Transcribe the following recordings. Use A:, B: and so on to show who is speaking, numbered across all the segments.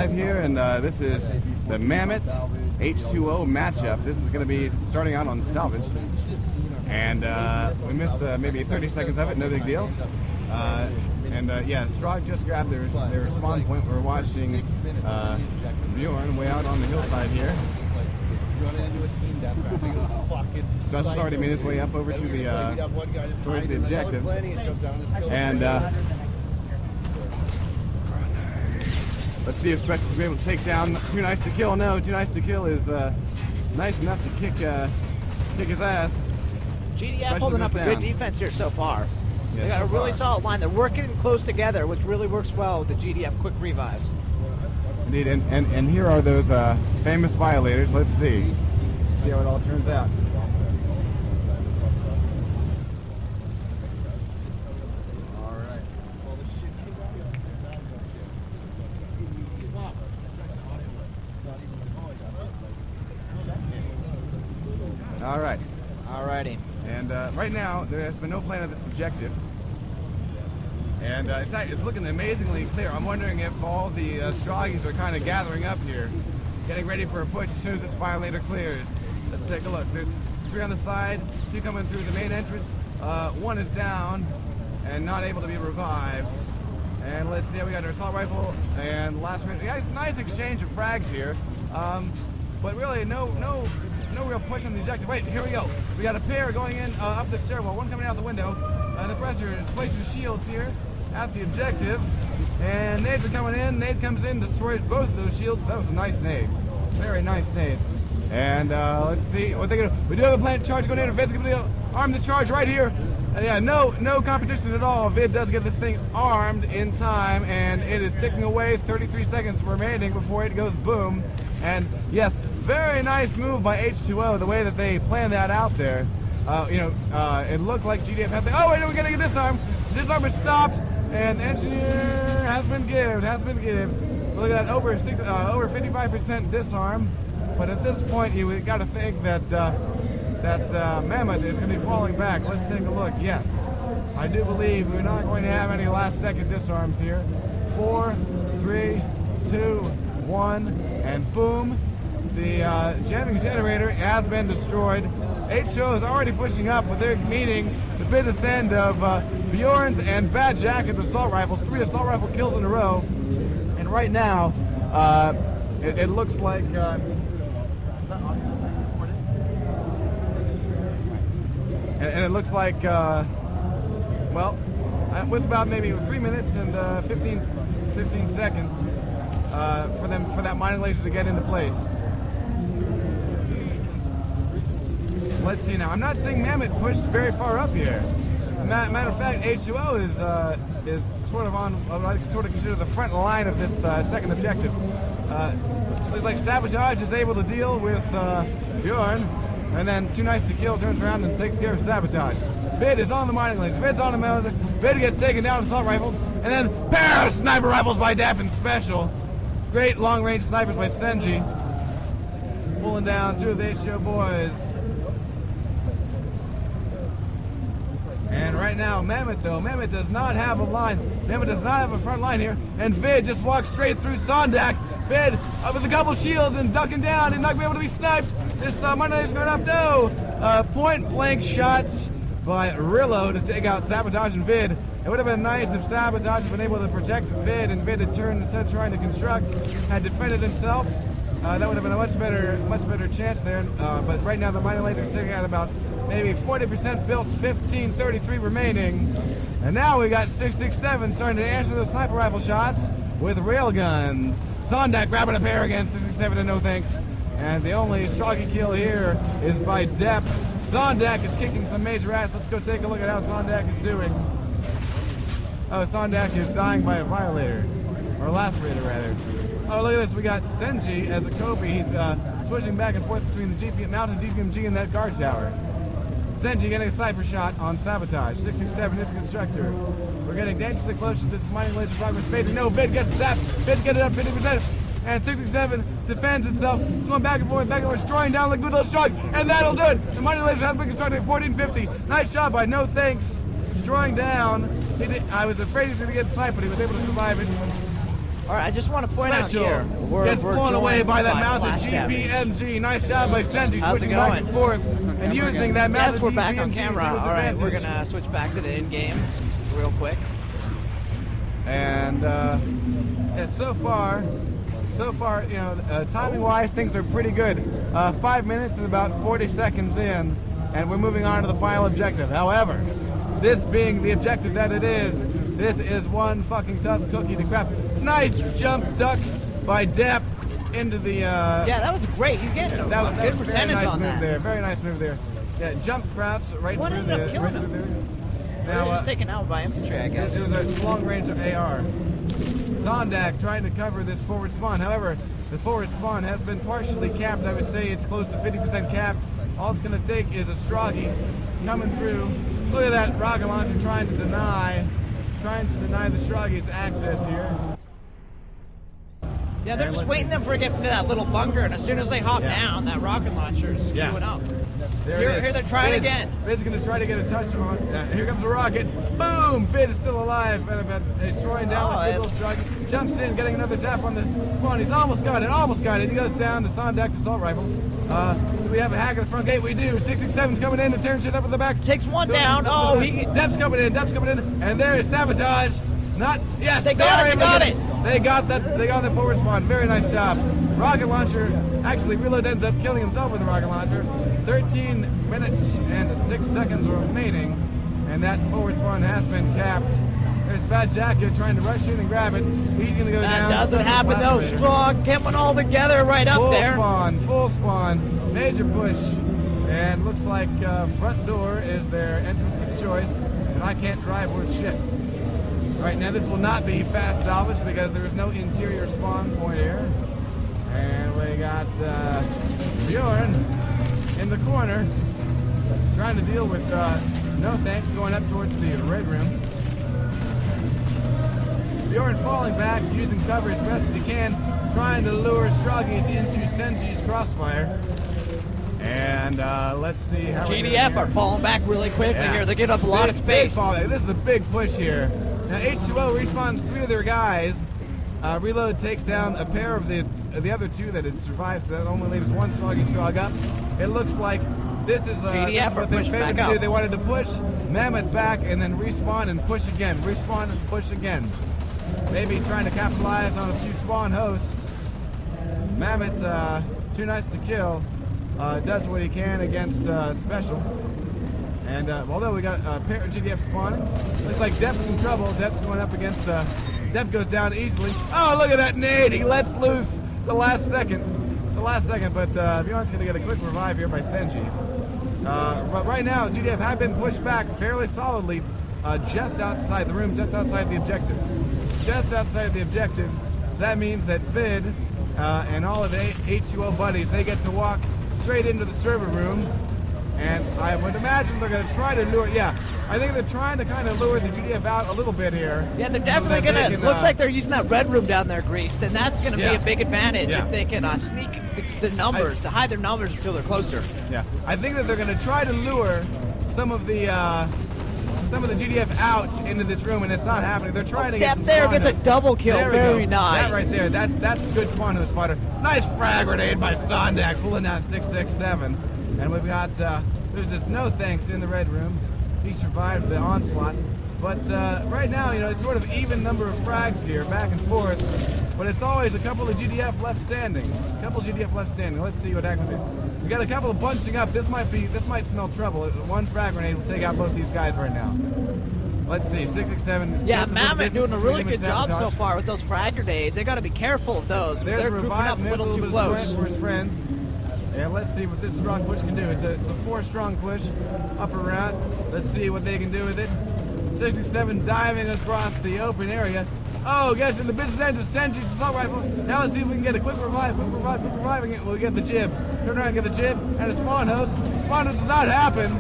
A: Live here, and this is the Mammoth H20 matchup. This is going to be starting out on salvage, and we missed maybe 30 seconds of it, no big deal. Yeah, Strog just grabbed their spawn point. We're watching Bjorn way out on the hillside here. Dustin's already made his way up over to the towards the objective, and let's see if Special will be able to take down Too Nice to Kill. No, Too Nice to Kill is nice enough to kick his ass.
B: GDF holding up a good defense here so far.
A: Yeah,
B: they got a really solid line. They're working close together, which really works well with the GDF quick revives.
A: Indeed, and here are those famous violators. Let's see how it all turns out. All right.
B: Alrighty.
A: And right now, there has been no plan of this objective. And it's looking amazingly clear. I'm wondering if all the Stroggies are kind of gathering up here, getting ready for a push as soon as this violator clears. Let's take a look. There's 3 on the side, 2 coming through the main entrance. 1 is down and not able to be revived. And let's see how we got our assault rifle. And last minute, we got a nice exchange of frags here. But really, no real push on the objective. Wait, here we go. We got a pair going in up the stairwell, 1 coming out the window. The pressure is placing shields here at the objective. And nades are coming in. Nade comes in, destroys both of those shields. That was a nice nade. Very nice nade. And let's see what they're going to do. We do have a plant charge going in. Vid's going to arm the charge right here. Yeah, no competition at all. Vid does get this thing armed in time, and it is ticking away. 33 seconds remaining before it goes boom. And yes, very nice move by H20, the way that they planned that out there. It looked like GDF had the... Oh, wait, we're getting a disarm. Disarm is stopped, and the engineer has been given. Look at that, over 55% disarm. But at this point, you got to think that Mammoth is going to be falling back. Let's take a look. Yes, I do believe we're not going to have any last-second disarms here. 4, 3, 2, 1, and boom. The jamming generator has been destroyed. H20 is already pushing up, but they're meeting the business end of Bjorn's and Bad Jacket's assault rifles. 3 assault rifle kills in a row. And right now, it looks like... And it looks like, with about maybe 3 minutes and 15 seconds for that mining laser to get into place. Let's see now. I'm not seeing Mammoth pushed very far up here. Matter of fact, H20 is sort of on what I sort of consider the front line of this second objective. Looks like Sabotage is able to deal with Bjorn, and then Too Nice to Kill turns around and takes care of Sabotage. Vid is on the mining laser. Vid's on the mountain. Vid gets taken down with assault rifles, and then pair of sniper rifles by Dap and Special. Great long-range snipers by Senji, pulling down 2 of the H20 boys. And right now, Mammoth does not have a line. Mammoth does not have a front line here. And Vid just walks straight through Sondak. Vid with a couple shields and ducking down and not going to be able to be sniped. This Monday is going up. No! Point blank shots by Rillo to take out Sabotage and Vid. It would have been nice if Sabotage had been able to protect Vid, and Vid had turned, instead of trying to construct, had defended himself. That would have been a much better chance there. But right now the mining laser is sitting at about maybe 40% built, 15:33 remaining. And now we got 667 starting to answer those sniper rifle shots with railguns. Sondak grabbing a pair again, 667 and no thanks. And the only Stroggy kill here is by Depp. Sondak is kicking some major ass. Let's go take a look at how Sondak is doing. Oh, Sondak is dying by a violator. Or lacerator, rather. Oh, look at this. We got Senji as a Kobe. He's switching back and forth between the mounted GPMG and that guard tower. Senji getting a sniper shot on Sabotage. 667 is the constructor. We're getting dangerously close to this mining laser progress phase. No, Vid gets the zap. Vid gets it up 50%. And 667 defends itself. It's going back and forth, destroying down like good little Strog. And that'll do it. The mining laser has been constructed at 1450. Nice job by No Thanks. Destroying down. I was afraid he was going to get sniped, but he was able to survive it.
B: All right, I just want to point out here.
A: Gets blown away by that mounted
B: Splash
A: GPMG. Nice job by Senji,
B: How's it
A: switching back
B: going?
A: and forth and using that mounted
B: Yes, we're back on
A: GPMG
B: camera.
A: to his
B: All right, we're
A: advantage.
B: gonna switch back to the in-game real quick.
A: And yeah, so far, you know, timing-wise, things are pretty good. 5 minutes and about 40 seconds in, and we're moving on to the final objective. However, this being the objective that it is, this is one fucking tough cookie to crack. Nice jump duck by Depp into the.
B: Yeah, that was great. He's getting a good
A: Very
B: percentage
A: nice
B: on
A: move
B: that.
A: there. Very nice move there. Yeah, jump crouch right
B: What
A: through
B: ended up
A: the.
B: killing
A: Right
B: him?
A: through there.
B: Now,
A: Now,
B: just taken out by infantry, I guess.
A: it was a long range of AR. Zondak trying to cover this forward spawn. However, the forward spawn has been partially capped. I would say it's close to 50% capped. All it's going to take is a Stroggy coming through. Look at that rocket launcher trying to deny the Stroggy's access here.
B: Yeah, they're
A: And
B: just
A: let's
B: waiting
A: see.
B: them for to get into that little bunker, and as soon as they hop
A: Yeah.
B: down, that rocket launcher's
A: Yeah.
B: queuing up.
A: There
B: Here,
A: it is.
B: here they're trying
A: Fid-
B: again.
A: Fid's going to try to get a touch on. Here comes a rocket. Boom! Fid is still alive. Destroying down
B: Oh,
A: the big little Stroggy. Jumps in, getting another tap on the spawn. He's almost got it. Almost got it. He goes down. The Sondak's assault rifle. Do we have a hack at the front gate? We do. 667's coming in to turn shit up in the back.
B: Takes one down. Oh, he.
A: Depp's coming in. And there is sabotage. Not yes.
B: They got
A: are
B: it,
A: able
B: they
A: to
B: got
A: get
B: it.
A: They got that. They got the forward spawn. Very nice job. Rocket launcher. Actually, Reload ends up killing himself with the rocket launcher. 13 minutes and 6 seconds remaining, and that forward spawn has been capped. There's Fat Jacket trying to rush in and grab it. He's going to go down.
B: That doesn't happen though.
A: Later.
B: Strong, coming all together right up there.
A: Full spawn, major push, and looks like front door is their entrance of choice, and I can't drive worth shit. Right now, this will not be fast salvage because there is no interior spawn point here, and we got Bjorn in the corner trying to deal with no thanks going up towards the red room. Bjorn falling back, using cover as best as he can, trying to lure Stroggies into Senji's crossfire. And let's see how
B: GDF are falling back really quickly here. They're giving up a lot of space.
A: This is a big push here. Now H20 respawns 3 of their guys. Reload takes down a pair of the other 2 that had survived. That only leaves 1 Strog up. It looks like this is
B: GDF
A: what
B: are
A: they
B: pushing
A: favored
B: back
A: to do.
B: up.
A: They wanted to push Mammoth back and then respawn and push again. Respawn and push again. Maybe trying to capitalize on a few spawn hosts. Mammoth, too nice to kill, does what he can against Special. And although we got a pair of GDF spawning, looks like Depp's in trouble. Depp's going up against, Depp goes down easily. Oh, look at that nade! He lets loose the last second. But Bjorn's going to get a quick revive here by Senji. But right now, GDF have been pushed back fairly solidly just outside the room, just outside the objective. Just outside the objective. That means that Vid and all of the H20 buddies, they get to walk straight into the server room. And I would imagine they're going to try to lure, I think they're trying to kind of lure the GDF out a little bit here.
B: Yeah, they're definitely
A: So that
B: going
A: they
B: to,
A: can,
B: looks like they're using that red room down there, Greased, and that's going to be
A: Yeah.
B: a big advantage
A: Yeah.
B: if they can sneak the numbers, to hide their numbers until they're closer.
A: Yeah, I think that they're going to try to lure some of the GDF out into this room, and it's not happening. They're trying to get
B: Depp
A: some
B: there
A: spawn
B: gets a
A: hosts.
B: double kill.
A: There we
B: Very
A: go.
B: nice.
A: That right there, that's good spawn host fodder. Nice frag grenade by Sondak, pulling down 667. And we've got, there's this no thanks in the red room. He survived the onslaught. But right now, it's sort of even number of frags here, back and forth. But it's always a couple of GDF left standing. Let's see what happens. We got a couple of bunching up. This might smell trouble. One frag grenade will take out both these guys right now. Let's see, 667.
B: Yeah, Mammoth doing a really good job so far with those frag grenades. They got to be careful of those.
A: There's
B: They're
A: a
B: grouping
A: revive
B: up a
A: and there's
B: little too
A: bit of
B: close.
A: strength for his friends. And let's see what this strong push can do. It's a 4-strong push up around. Let's see what they can do with it. 667 diving across the open area. Oh, gets in the business end of Senji's assault rifle. Now let's see if we can get a quick revive. We'll get the jib. Turn around and get the jib. And a spawn host. Spawn host does not happen.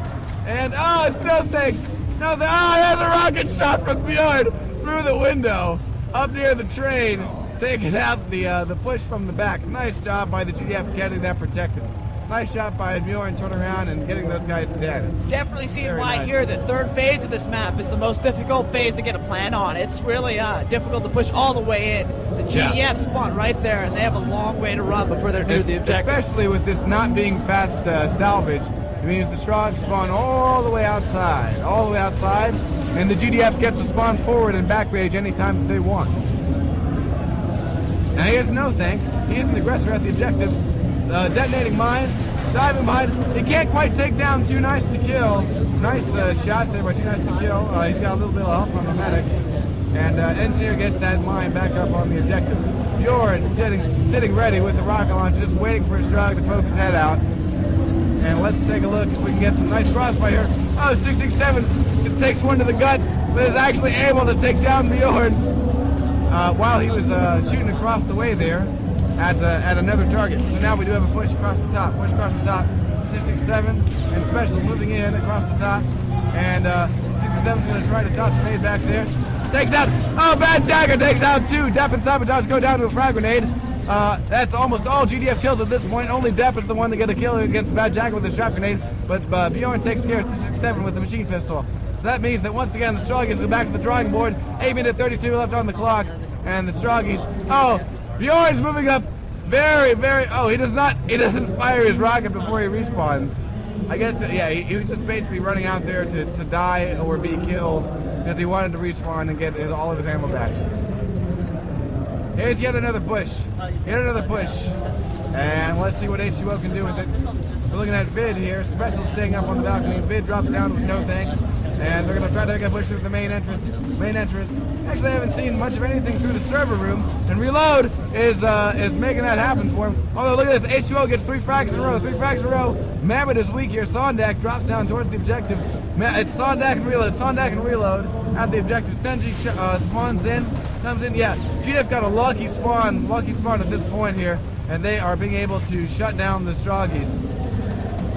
A: And, it's no thanks. No, there's a rocket shot from Bjorn through the window up near the train, taking out the push from the back. Nice job by the GDF getting that protected. Nice shot by Bjorn, turning around and getting those guys dead.
B: Definitely seeing
A: Very
B: why
A: nice.
B: here the third phase of this map is the most difficult phase to get a plan on. It's really difficult to push all the way in. The GDF spawn right there, and they have a long way to run before they're due to the objective.
A: Especially with this not being fast salvage, it means the Strogs spawn all the way outside, and the GDF gets to spawn forward and back rage anytime that they want. Now he has no thanks. He is an aggressor at the objective, detonating mines, diving behind. He can't quite take down Too Nice to Kill. Nice shots there by Too Nice to Kill. He's got a little bit of health on the medic. And Engineer gets that mine back up on the objective. Bjorn sitting ready with the rocket launcher, just waiting for his drug to poke his head out. And let's take a look if we can get some nice crossfire here. Oh, 667 takes one to the gut, but is actually able to take down Bjorn while he was shooting across the way there at another target. So now we do have a push across the top. 667 and Special moving in across the top. And 67 is going to try to toss a grenade back there. Takes out, oh, Bad Jagger takes out two. Depp and Sabotage go down to a frag grenade. That's almost all GDF kills at this point. Only Depp is the one to get a kill against Bad Jagger with a shot grenade. But Bjorn takes care of 267 with the machine pistol. So that means that once again the Stroggies go back to the drawing board. 8 minutes 32 left on the clock. And the Stroggies, oh, Bjorn's moving up very, oh, he doesn't fire his rocket before he respawns. I guess, yeah, he was just basically running out there to die or be killed because he wanted to respawn and get all of his ammo back. Here's yet another push. And let's see what H20 can do with it. We're looking at Vid here. Special staying up on the balcony. Vid drops down with no thanks. And they're going to try to make a push through the main entrance. Actually, I haven't seen much of anything through the server room. And Reload is making that happen for him. Although, look at this. H20 gets 3 frags in a row. Mammoth is weak here. Sondak drops down towards the objective. It's Sondak and Reload at the objective. Senji spawns in, comes in. Yeah, GDF got a lucky spawn at this point here. And they are being able to shut down the Stroggies.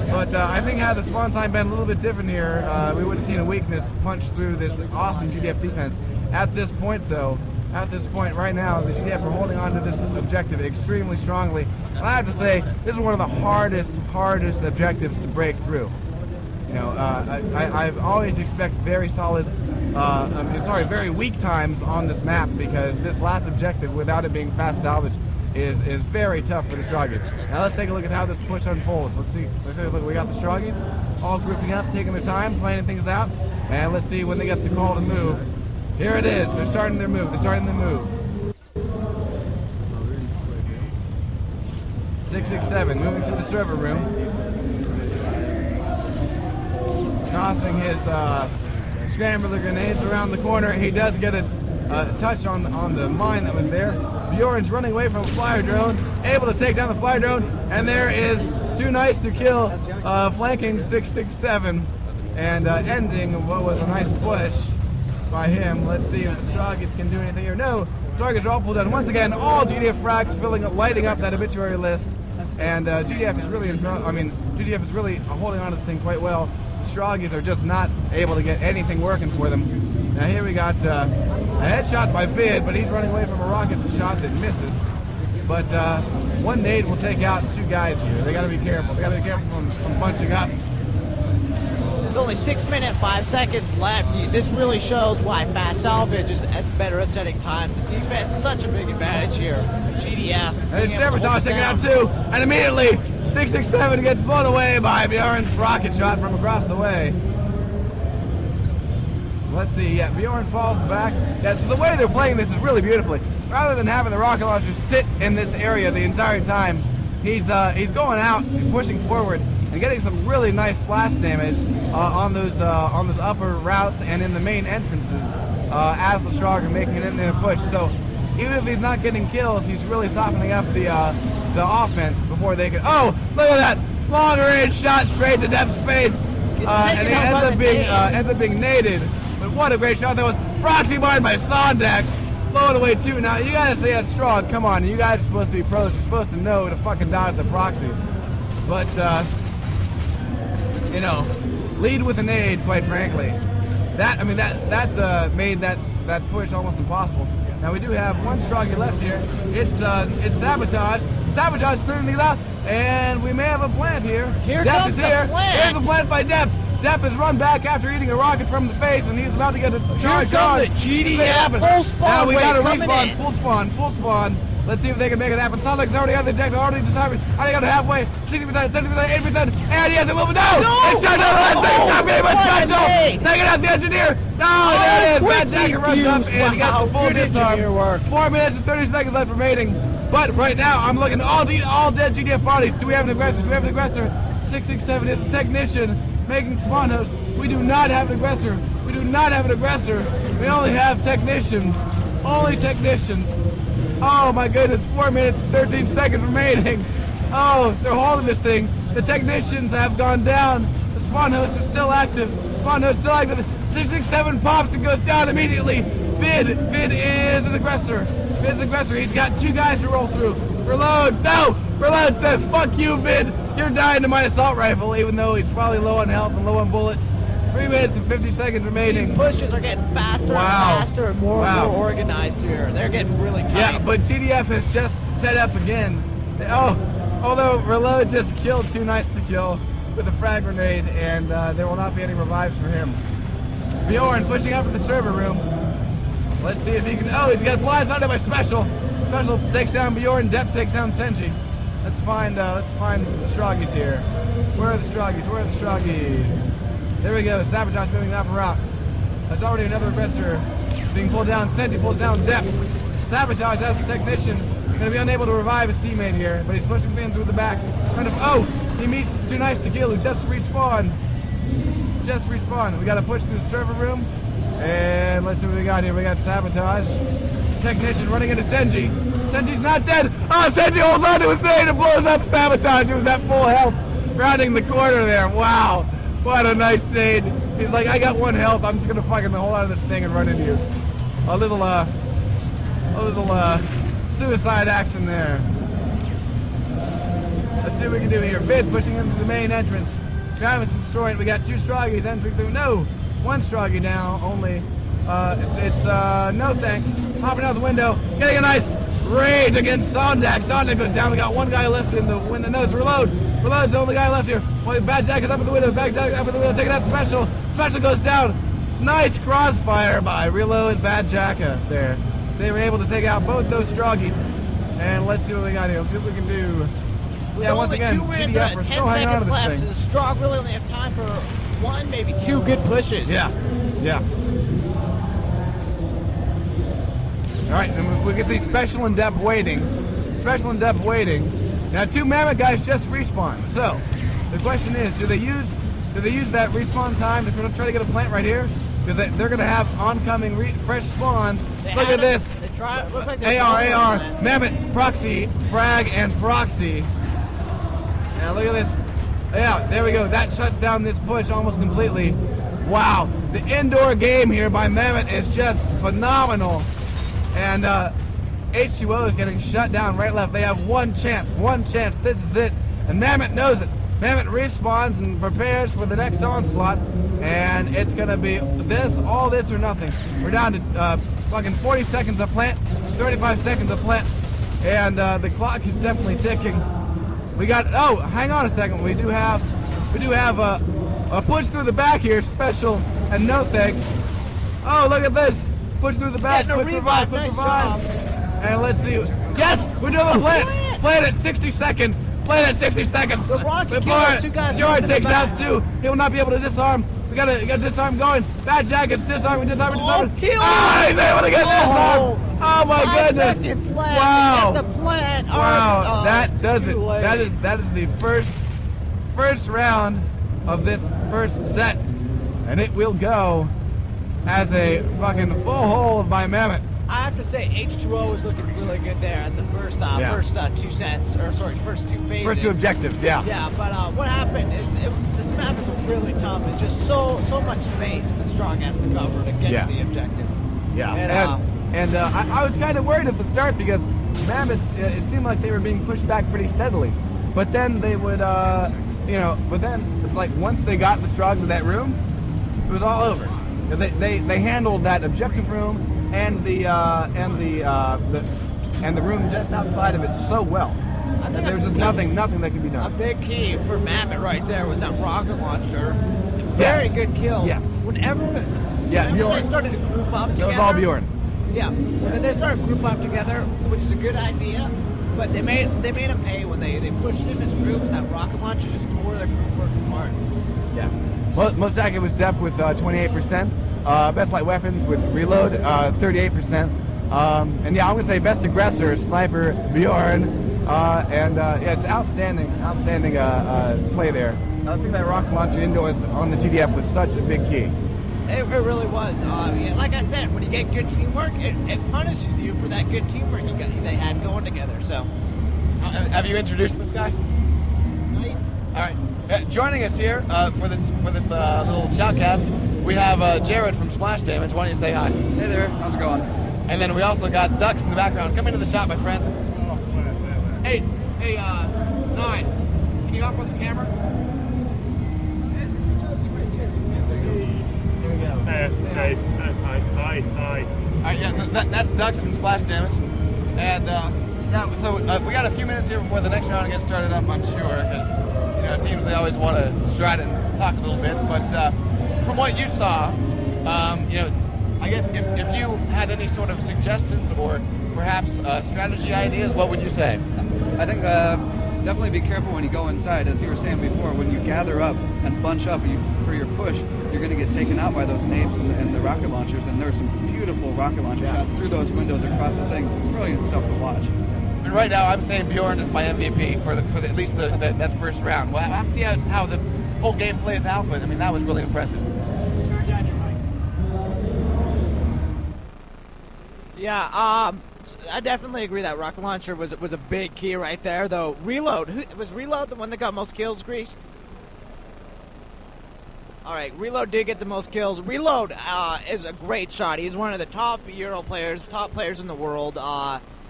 A: But I think had the spawn time been a little bit different here, we would have seen a weakness punch through this awesome GDF defense. At this point, though, right now, the GDF are holding on to this objective extremely strongly. And I have to say, this is one of the hardest objectives to break through. You know, I've always expect very very weak times on this map because this last objective, without it being fast salvage, is very tough for the Stroggies. Now let's take a look at how this push unfolds. Let's see. Look, we got the Stroggies all grouping up, taking their time, planning things out, and let's see when they get the call to move. Here it is. They're starting their move. 667 moving through the server room, tossing his scrambler grenades around the corner. He does get a touch on the mine that was there. Bjorn's running away from a flyer drone, able to take down the flyer drone, and there is Too Nice to Kill flanking 667 and ending what was a nice push by him. Let's see if the Stroggies can do anything here. No, Stroggies are all pulled down. Once again, all GDF frags lighting up that obituary list, and GDF is really GDF is really holding on to this thing quite well. The Stroggies are just not able to get anything working for them. Now here we got a headshot by Vid, but he's running away from a rocket shot that misses. But one nade will take out 2 guys here. They got to be careful. From bunching up.
B: There's only 6 minutes, 5 seconds left. This really shows why fast salvage is better at setting times. The defense is such a big advantage here. GDF.
A: And Sabotage taking out 2, and immediately 667 gets blown away by Bjorn's rocket shot from across the way. Let's see, yeah, Bjorn falls back. Yes, the way they're playing this is really beautifully. Rather than having the rocket launcher sit in this area the entire time, he's going out and pushing forward and getting some really nice splash damage on those upper routes and in the main entrances as the Strog are making it in there push. So even if he's not getting kills, he's really softening up the offense before they can. Oh, look at that long range shot straight to Depp's face, and he ends up being naded. But what a great shot that was. Proxy mine by Sondak. Blow it away too. Now, you gotta say that's strong. Come on, you guys are supposed to be pros. You're supposed to know to fucking dodge the proxies. But, you know, lead with a nade, quite frankly. That made that push almost impossible. Now, we do have one Stroggy left here. It's Sabotage. Sabotage is clearing things out, and we may have a plant here.
B: Here
A: Depp
B: comes
A: is
B: the
A: here.
B: plant.
A: Here's a plant by Depp. Depp has run back after eating a rocket from the face, and he's about to get a charge on.
B: Here comes the GDF full spawn.
A: Now we got a
B: wave coming
A: respawn,
B: in.
A: full spawn. Let's see if they can make it happen. Sounds like it's already got the objective, already decided. Already got it halfway. 60%, 70%, 80%, and yes, it will. No! It's shut down. Last thing. Not very much special. Take it out the engineer. No, there it is. Bad Jacker runs up and he gets the full disarm. 4 minutes and 30 seconds left remaining. But right now, I'm looking at all dead GDF bodies. Do we have an aggressor? Do we have an aggressor? 667 is the technician making spawn hosts. We do not have an aggressor. We do not have an aggressor. We only have technicians. Only technicians. Oh my goodness, 4 minutes, 13 seconds remaining. Oh, they're holding this thing. The technicians have gone down. The spawn hosts are still active. Spawn hosts still active. 667 pops and goes down immediately. Vid is an aggressor. Vid's an aggressor. He's got 2 guys to roll through. Reload. No! Reload says, fuck you, Vid. You're dying to my assault rifle, even though he's probably low on health and low on bullets. 3 minutes and 50 seconds remaining.
B: These pushes are getting faster and faster and more and more organized here. They're getting really tight.
A: Yeah, but GDF has just set up again. Oh, although Reload just killed 2 Nice to Kill with a frag grenade, and there will not be any revives for him. Bjorn pushing up to the server room. Let's see if he can. Oh, he's got blindsided by Special. Special takes down Bjorn. Depp takes down Senji. Let's find the Stroggies here. Where are the Stroggies? Where are the Stroggies? There we go. Sabotage moving up and route. There's already another aggressor being pulled down. Senji pulls down Depp. Sabotage as the technician. Going to be unable to revive his teammate here, but he's pushing in through the back. Oh, he meets 2 Nice to Kill who just respawned. We got to push through the server room. And let's see what we got here. We got Sabotage. Technician running into Senji. Senji's not dead. Oh, Senji holds on to his thing and blows up Sabotage. He was at full health, rounding the corner there. Wow. What a nice nade. He's like, I got 1 health. I'm just going to fucking hold on to this thing and run into you. A little suicide action there. Let's see what we can do here. Vid pushing into the main entrance. Behind us destroying. We got 2 Stroggies entering through. No, 1 Stroggie now only. It's no thanks. Hopping out the window, getting a nice rage against Sondak. Sondak goes down. We got 1 guy left in the window. No, it's Reload. Reload's the only guy left here. Well, Bad Jacket's up in the window. Bad Jacket up in the window. Taking that Special. Special goes down. Nice crossfire by Reload and Bad Jacket there. They were able to take out both those Stroggies. And let's see what we got here. Let's see what we can do. Yeah, once again,
B: 2 minutes
A: GDF,
B: and
A: we're
B: 10
A: still hanging on to
B: seconds
A: this
B: left.
A: thing.
B: The Strog really only have time for 1, maybe 2 good pushes.
A: Yeah. All right, and we can see Special and Depp waiting. Now 2 Mammoth guys just respawned. So the question is, do they use that respawn time to try to get a plant right here? Because they're going to have oncoming fresh spawns. Look at this. AR, Mammoth, Proxy, Frag, and Proxy. Now look at this. Yeah, there we go. That shuts down this push almost completely. Wow. The indoor game here by Mammoth is just phenomenal. And H20 is getting shut down right left. They have 1 chance. This is it. And Mammoth knows it. Mammoth respawns and prepares for the next onslaught. And it's going to be all this or nothing. We're down to fucking 40 seconds of plant, 35 seconds of plant. And the clock is definitely ticking. We got, oh, hang on a second. We do have a push through the back here, Special, and no thanks. Oh, look at this. Push through the back, quick revive. And let's see. Yes, we're doing a plant. Plant at 60 seconds.
B: The rocket killer, 2 guys.
A: Bjorn takes out 2. He will not be able to disarm. We got disarm going. Bad Jacket's disarming.
B: Kill.
A: Oh, he's able to get disarmed. Oh my
B: 5
A: goodness.
B: seconds left.
A: Wow.
B: Get the plant.
A: Wow, that does it.
B: Too late.
A: That is the first round of this first set, and it will go as a fucking full hold by Mammoth.
B: I have to say, H2O is looking really good there at the first 2 sets, or sorry, first 2 phases.
A: First 2 objectives, yeah.
B: Yeah, but what happened is this map is really tough. It's just so much space that Strong has to cover to get to the objective.
A: Yeah,
B: and
A: I was kind of worried at the start because Mammoth, it seemed like they were being pushed back pretty steadily. But then they would, but then it's like once they got the Strong to that room, it was all over. They handled that objective room and the room just outside of it so well.
B: I think
A: There's just nothing that can be
B: a
A: done.
B: big key for Mammoth right there was that rocket launcher. Very good kill.
A: Yes.
B: Whenever
A: Bjorn.
B: they started to group up together.
A: That was all Bjorn.
B: Yeah. When they started to group up together, which is a good idea, but they made him pay when they pushed him as groups. That rocket launcher just tore their group work apart.
A: Yeah. Most accurate was Depp with 28%. Best light weapons with reload 38%. And yeah, I'm gonna say best aggressor, sniper, Bjorn. Yeah, it's outstanding play there. I think that rocket launcher indoors on the GDF was such a big key.
B: It really was. Yeah, like I said, when you get good teamwork, it punishes you for that good teamwork they had going together. So,
C: have you introduced this guy? All right. Joining us here for this little shoutcast, we have Jared from Splash Damage. Why don't you say hi?
D: Hey there, how's it going?
C: And then we also got Ducks in the background. Come into the shot, my friend. Hey, 9. Can you hop on the camera? Here we go.
E: Hi.
C: All right, yeah, that's Ducks from Splash Damage. And yeah, so we got a few minutes here before the next round gets started up, I'm sure, because teams, they always want to stride and talk a little bit. But from what you saw, I guess if you had any sort of suggestions or perhaps strategy ideas, what would you say?
D: I think definitely be careful when you go inside. As you were saying before, when you gather up and bunch up for your push, you're going to get taken out by those nades and the rocket launchers. And there are some beautiful rocket launcher shots through those windows across the thing. Brilliant stuff to watch.
C: And right now, I'm saying Bjorn is my MVP for at least that first round. Well, I have to see how the whole game plays out, but I mean that was really impressive.
B: turn down your mic. Yeah, I definitely agree that rocket launcher was a big key right there. Though reload, was reload the one that got most kills? Greased. All right, reload did get the most kills. Reload is a great shot. He's one of the top Euro players, top players in the world.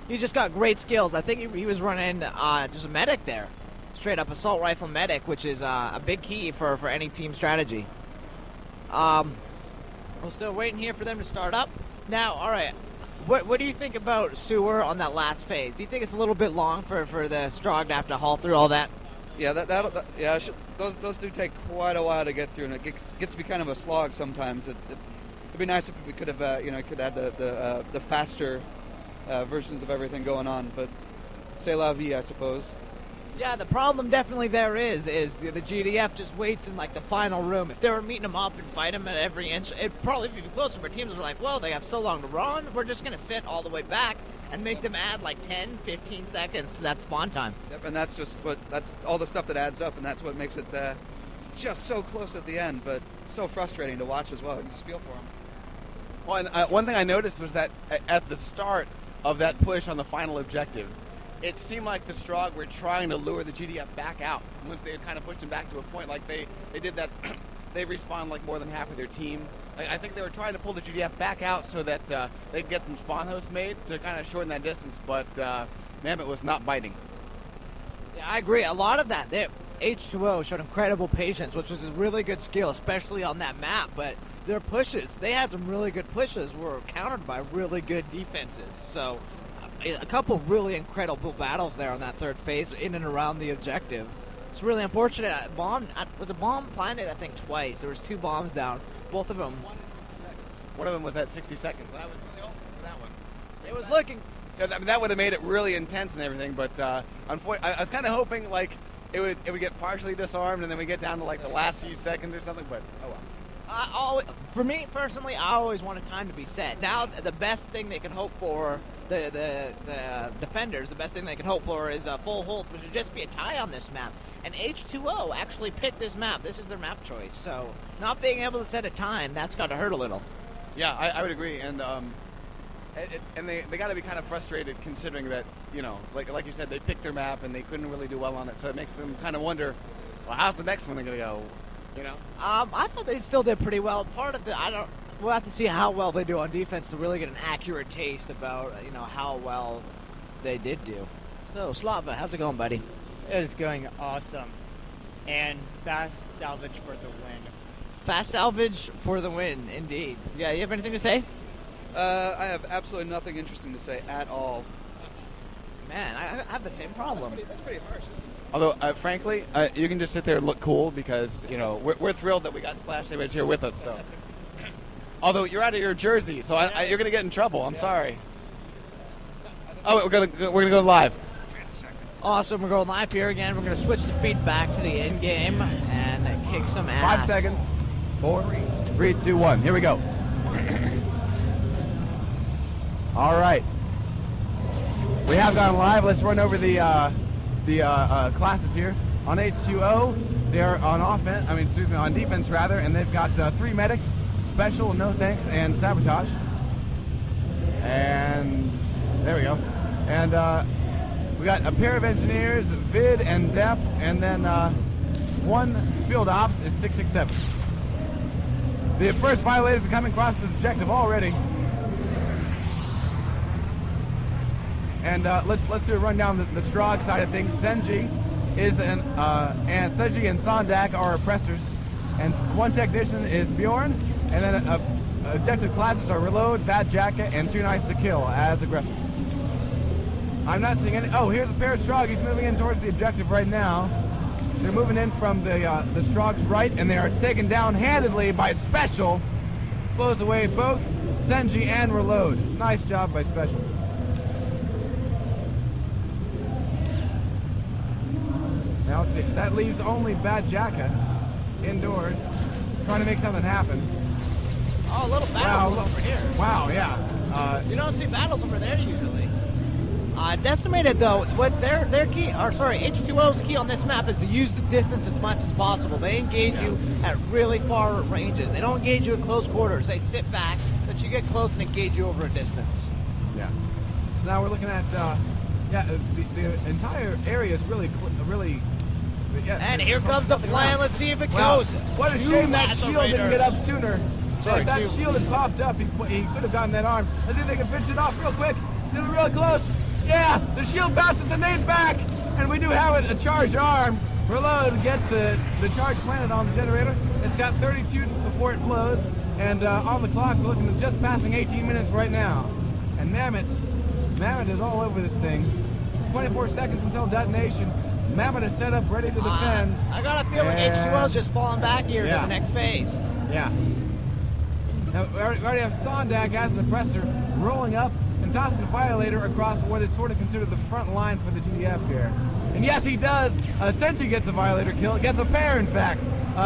B: He just got great skills. I think he was running just a medic there, straight up assault rifle medic, which is a big key for any team strategy. We're still waiting here for them to start up. Now, all right. What do you think about Sewer on that last phase? Do you think it's a little bit long for the Strog to have to haul through all that?
D: Yeah, those do take quite a while to get through, and it gets to be kind of a slog sometimes. It'd be nice if we could have, could add the faster versions of everything going on, but c'est la vie, I suppose.
B: Yeah, the problem definitely there is the GDF just waits in like the final room. If they were meeting them up and fight them at every inch, it'd probably be closer. But teams are like, well, they have so long to run, we're just going to sit all the way back and make them add like 10, 15 seconds to that spawn time.
D: Yep, and that's all the stuff that adds up, and that's what makes it just so close at the end, but so frustrating to watch as well. You just feel for them.
C: Well, and one thing I noticed was that at the start of that push on the final objective, it seemed like the Strog were trying to lure the GDF back out. Once they had kind of pushed them back to a point, like they did that, they respawned like more than half of their team. Like, I think they were trying to pull the GDF back out so that they could get some spawn hosts made to kind of shorten that distance, but Mammoth was not biting.
B: Yeah, I agree. A lot of that, H20 showed incredible patience, which was a really good skill, especially on that map, but their pushes, they had some really good pushes, were countered by really good defenses. So a couple really incredible battles there on that third phase in and around the objective. It's really unfortunate. Was a bomb planted, I think, twice. There was 2 bombs down. Both of them.
C: One of them was at 60 seconds. I was really hoping for that one.
B: It was looking.
C: Yeah, that would have made it really intense and everything, but unfortunately, I was kind of hoping like it would get partially disarmed and then we get down to like the last few seconds or something. But oh well.
B: For me personally, I always wanted time to be set. Now, the best thing they can hope for, the defenders, the best thing they can hope for is a full hold, which would just be a tie on this map. And H20 actually picked this map. This is their map choice. So not being able to set a time, that's got to hurt a little.
C: Yeah, I would agree. And they got to be kind of frustrated considering that, like you said, they picked their map and they couldn't really do well on it. So it makes them kind of wonder, well, how's the next one going to go?
B: I thought they still did pretty well. Part of we'll have to see how well they do on defense to really get an accurate taste about, how well they did do. So, Stlava, how's it going, buddy?
F: It is going awesome. And fast salvage for the win.
B: Fast salvage for the win, indeed. Yeah, you have anything to say?
D: I have absolutely nothing interesting to say at all.
B: Man, I have the same problem.
C: That's pretty harsh. Although, frankly, you can just sit there and look cool because, you know, we're thrilled that we got Splash Damage here with us. So, although you're out of your jersey, so you're gonna get in trouble. I'm sorry. Oh, we're gonna go live.
B: Awesome, we're going live here again. We're gonna switch the feed back to the end game and kick some ass.
A: 5 seconds. 4, 3, 2, 1. Here we go. All right. We have gone live. Let's run over the classes here. On H2O, they're on offense. On defense rather, and they've got 3 medics, special, no thanks, and sabotage. And there we go. And we got a pair of engineers, Vid and Dep, and then 1 field ops is 667. The first violators are coming across the objective already. And let's do a rundown the Strog side of things. Senji is and Senji and Sondak are oppressors, and 1 technician is Bjorn, and then objective classes are Reload, Bad Jacket, and Too Nice to Kill as aggressors. I'm not seeing any. Oh, here's a pair of Stroggies moving in towards the objective right now. They're moving in from the Strog's right, and they are taken down handedly by Special. Blows away both Senji and Reload. Nice job by Special. Now let's see. That leaves only Bad Jacka indoors, trying to make something happen.
B: Oh, a little battle over here.
A: Wow, yeah.
B: You don't see battles over there usually. Decimated though, what their key, or sorry, H2O's key on this map is to use the distance as much as possible. They engage you at really far ranges. They don't engage you at close quarters. They sit back, let you get close and engage you over a distance.
A: Yeah. So now we're looking at, the entire area is really.
B: And here comes the plan. Let's see if it
A: Wow.
B: goes.
A: What a shame that shield didn't get up sooner. If that shield had popped up, he could have gotten that arm. Let's see if they can finish it off real quick. It's gonna be real close. Yeah, the shield bounces the nade back, and we do have a charged arm. Reload gets the charge planted on the generator. It's got 32 before it blows, and on the clock, we're looking at just passing 18 minutes right now. And Mammoth is all over this thing. 24 seconds until detonation. Mammoth is set up, ready to defend.
B: I got a feeling H2O's just falling back here to the next phase.
A: Yeah. Now, we already have Sondak as the oppressor rolling up and tossing the violator across what is sort of considered the front line for the GDF here. And yes, he does. Sentry gets a violator kill. Gets a pair, in fact.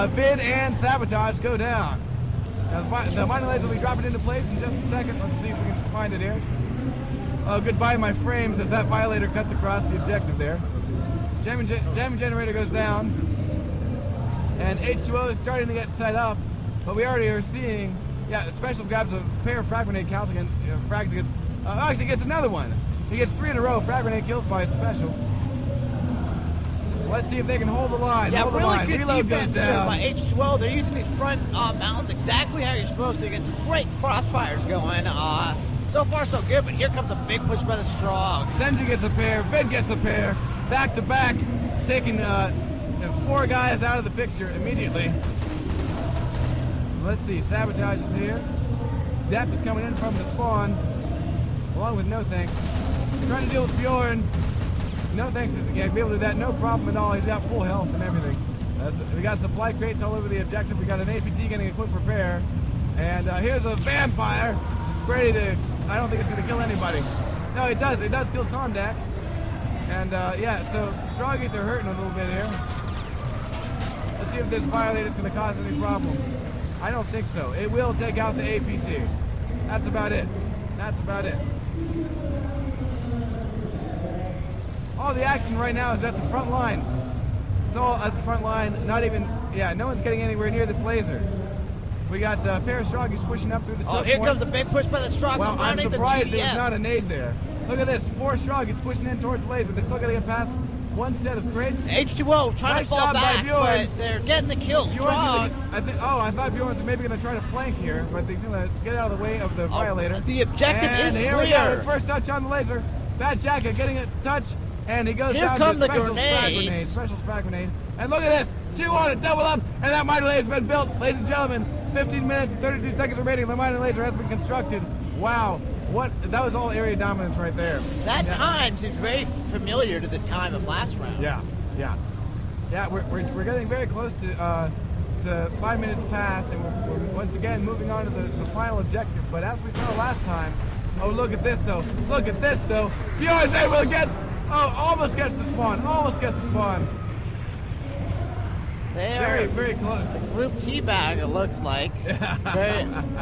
A: Vid and Sabotage go down. Now, the mining laser will be dropping into place in just a second. Let's see if we can find it here. Oh, goodbye, my frames, as that violator cuts across the objective there. Jamming generator goes down. And H2O is starting to get set up. But we already are seeing, Special grabs a pair of frag grenade counts against, frags against, actually gets another one. He gets 3 in a row, frag grenade kills by Special. Let's see if they can hold the line.
B: Yeah,
A: hold
B: really
A: the line.
B: good
A: Reload
B: defense
A: goes down.
B: by H2O. They're using these front mounts exactly how you're supposed to. Get some great crossfires going. So far so good, but here comes a big push by the Strog.
A: Senji gets a pair, Vid gets a pair, back to back, taking 4 guys out of the picture immediately. Let's see, Sabotage is here. Depp is coming in from the spawn, along with No Thanks. Trying to deal with Bjorn. No Thanks is be able to do that, no problem at all. He's got full health and everything. We got supply crates all over the objective. We got an APT getting a quick repair. And here's a vampire ready to, I don't think it's going to kill anybody. No, it does. It does kill Sondak. And so Stroggies are hurting a little bit here. Let's see if this violator is going to cause any problems. I don't think so. It will take out the APT. That's about it. That's about it. All the action right now is at the front line. It's all at the front line. Not even, no one's getting anywhere near this laser. We got a pair of Stroggies pushing up through the
B: here comes a big push by the Stroggies.
A: Well, I'm surprised
B: the
A: there's not a nade there. Look at this. 4 Stroggies pushing in towards the laser. They're still got to get past one set of crates.
B: H2O trying to fall back, but they're getting the kill. Strong.
A: I thought Bjorn's maybe going to try to flank here, but he's going to get out of the way of the violator.
B: The objective is
A: clear.
B: We
A: go. First touch on the laser. Bad Jacket getting a touch, and he goes down to Special's frag grenade. Special's frag grenade. And look at this. 2 on it, double up, and that mining laser's been built. Ladies and gentlemen, 15 minutes and 32 seconds remaining. The mining laser has been constructed. Wow. What? That was all area dominance right there.
B: That time seems very familiar to the time of last round.
A: Yeah, yeah. Yeah, we're getting very close to 5 minutes past, and we're once again moving on to the final objective. But as we saw last time, oh, look at this, though. Look at this, though. Bjorn's able to get, almost gets the spawn. Almost gets the spawn.
B: Very,
A: very close.
B: Group teabag, it looks like.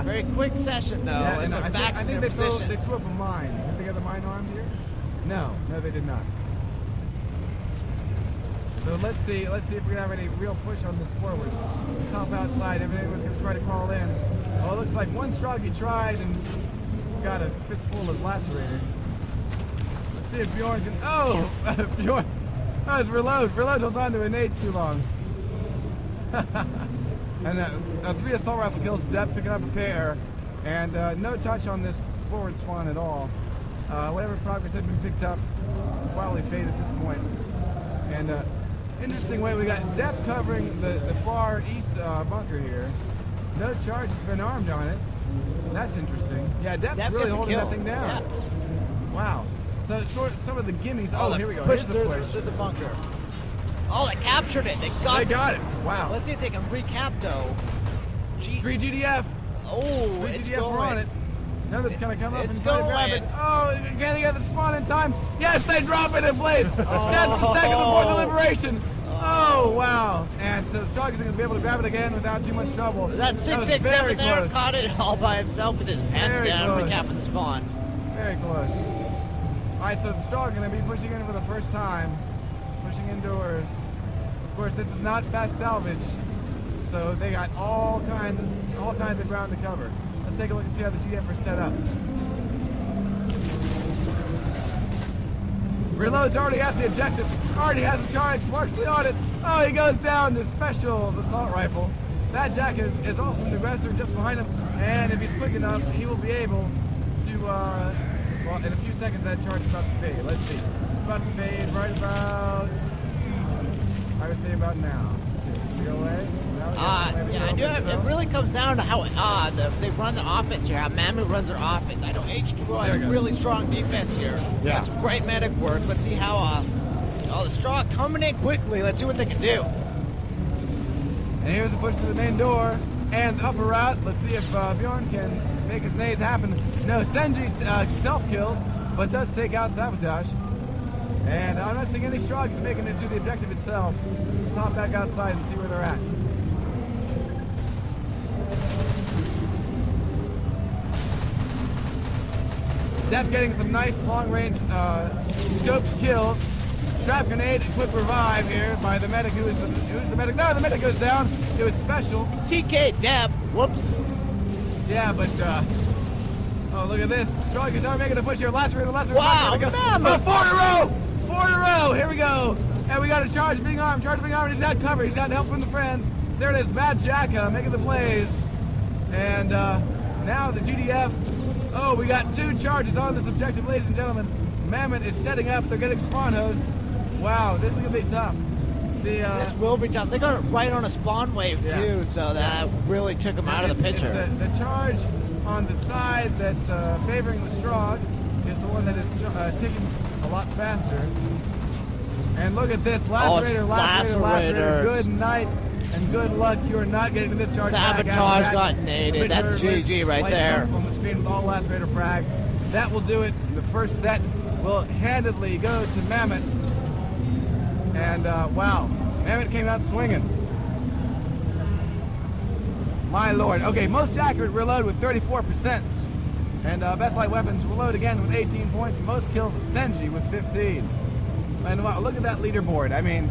B: Very quick session, though.
A: Yeah, and
B: I
A: think they threw up a mine. Did they get the mine armed here? No, they did not. So let's see if we're gonna have any real push on this forward. Top outside, everyone's gonna try to crawl in. Oh, it looks like one Stroggy tried and got a fistful of lacerator. Let's see if Bjorn can. Oh, Bjorn! Oh, it's reload. Reload holds on to a nade too long. And 3 assault rifle kills. Depth picking up a pair, and no touch on this forward spawn at all. Whatever progress had been picked up, wildly fade at this point. And interesting way, we got Depth covering the far east bunker here. No charge has been armed on it. That's interesting. Yeah, Depth's really holding that thing down. Yeah. Wow. So some of the gimmies. Oh, here we go.
B: Push through the bunker. Oh, they captured it. They got it.
A: Wow.
B: Let's see if they can recap though.
A: 3 GDF.
B: Oh,
A: 3
B: it's
A: GDF
B: going.
A: are on it. Now that's gonna come up
B: It's
A: and try to grab it.
B: going.
A: Oh, can they get the spawn in time? Yes, they drop it in place. That's the second before deliberation. Oh, wow. And so Stroggy is going to be able to grab it again without too much trouble.
B: That 667 there
A: close.
B: caught it all by himself with his pants
A: Very
B: down,
A: close.
B: recapping the spawn.
A: Very close. All right, so the Stroggy going to be pushing in for the first time. Pushing indoors. Of course, this is not fast salvage, so they got all kinds of ground to cover. Let's take a look and see how the GF are set up. Reload's already at the objective. Already has a charge. Marksley on it. Oh, he goes down to special assault rifle. That Jack is also an aggressor just behind him. And if he's quick enough, he will be able to, well, in a few seconds that charge is about to fade. Let's see. It's about to fade right about, I would say about now. Let's see. It's going to go away.
B: It really comes down to how they run the offense here, how Mammoth runs their offense. I know H20 has really strong defense here.
A: Yeah.
B: That's great medic work. Let's see how the straw coming in quickly. Let's see what they can do.
A: And here's a push to the main door and the upper route. Let's see if Bjorn can make his nades happen. No, Senji self-kills, but does take out Sabotage. And I'm not seeing any Strogs making it to the objective itself. Let's hop back outside and see where they're at. Depth getting some nice long-range scoped kills. Trap grenade and quick revive here by the medic. Who's the medic? No, the medic goes down. It was special.
B: TK Deb. Whoops.
A: Yeah, but oh, look at this. Strong is making a push here. Last round.
B: Wow,
A: Here we go. Oh, 4 in a row. Here we go. And we got a charge being armed. He's got cover. He's got help from the friends. There it is. Bad Jacka making the plays. And now the GDF. Oh, we got 2 charges on this objective, ladies and gentlemen. Mammoth is setting up. They're getting spawn hosts. Wow, this is going to be tough.
B: This will be tough. They got it right on a spawn wave, too, so that really took them out of the picture.
A: The charge on the side that's favoring the Strog is the one that is ticking a lot faster. And look at this. Lacerator. Good night and good luck. You are not getting to this charge.
B: Sabotage got naded. That's GG right there.
A: On the screen with all Lacerator frags. That will do it. The first set will handedly go to Mammoth. And wow, Mammoth came out swinging. My lord. Okay, most accurate reload with 34%. And best light weapons reload again with 18 points. Most kills Senji with 15. And wow, look at that leaderboard. I mean,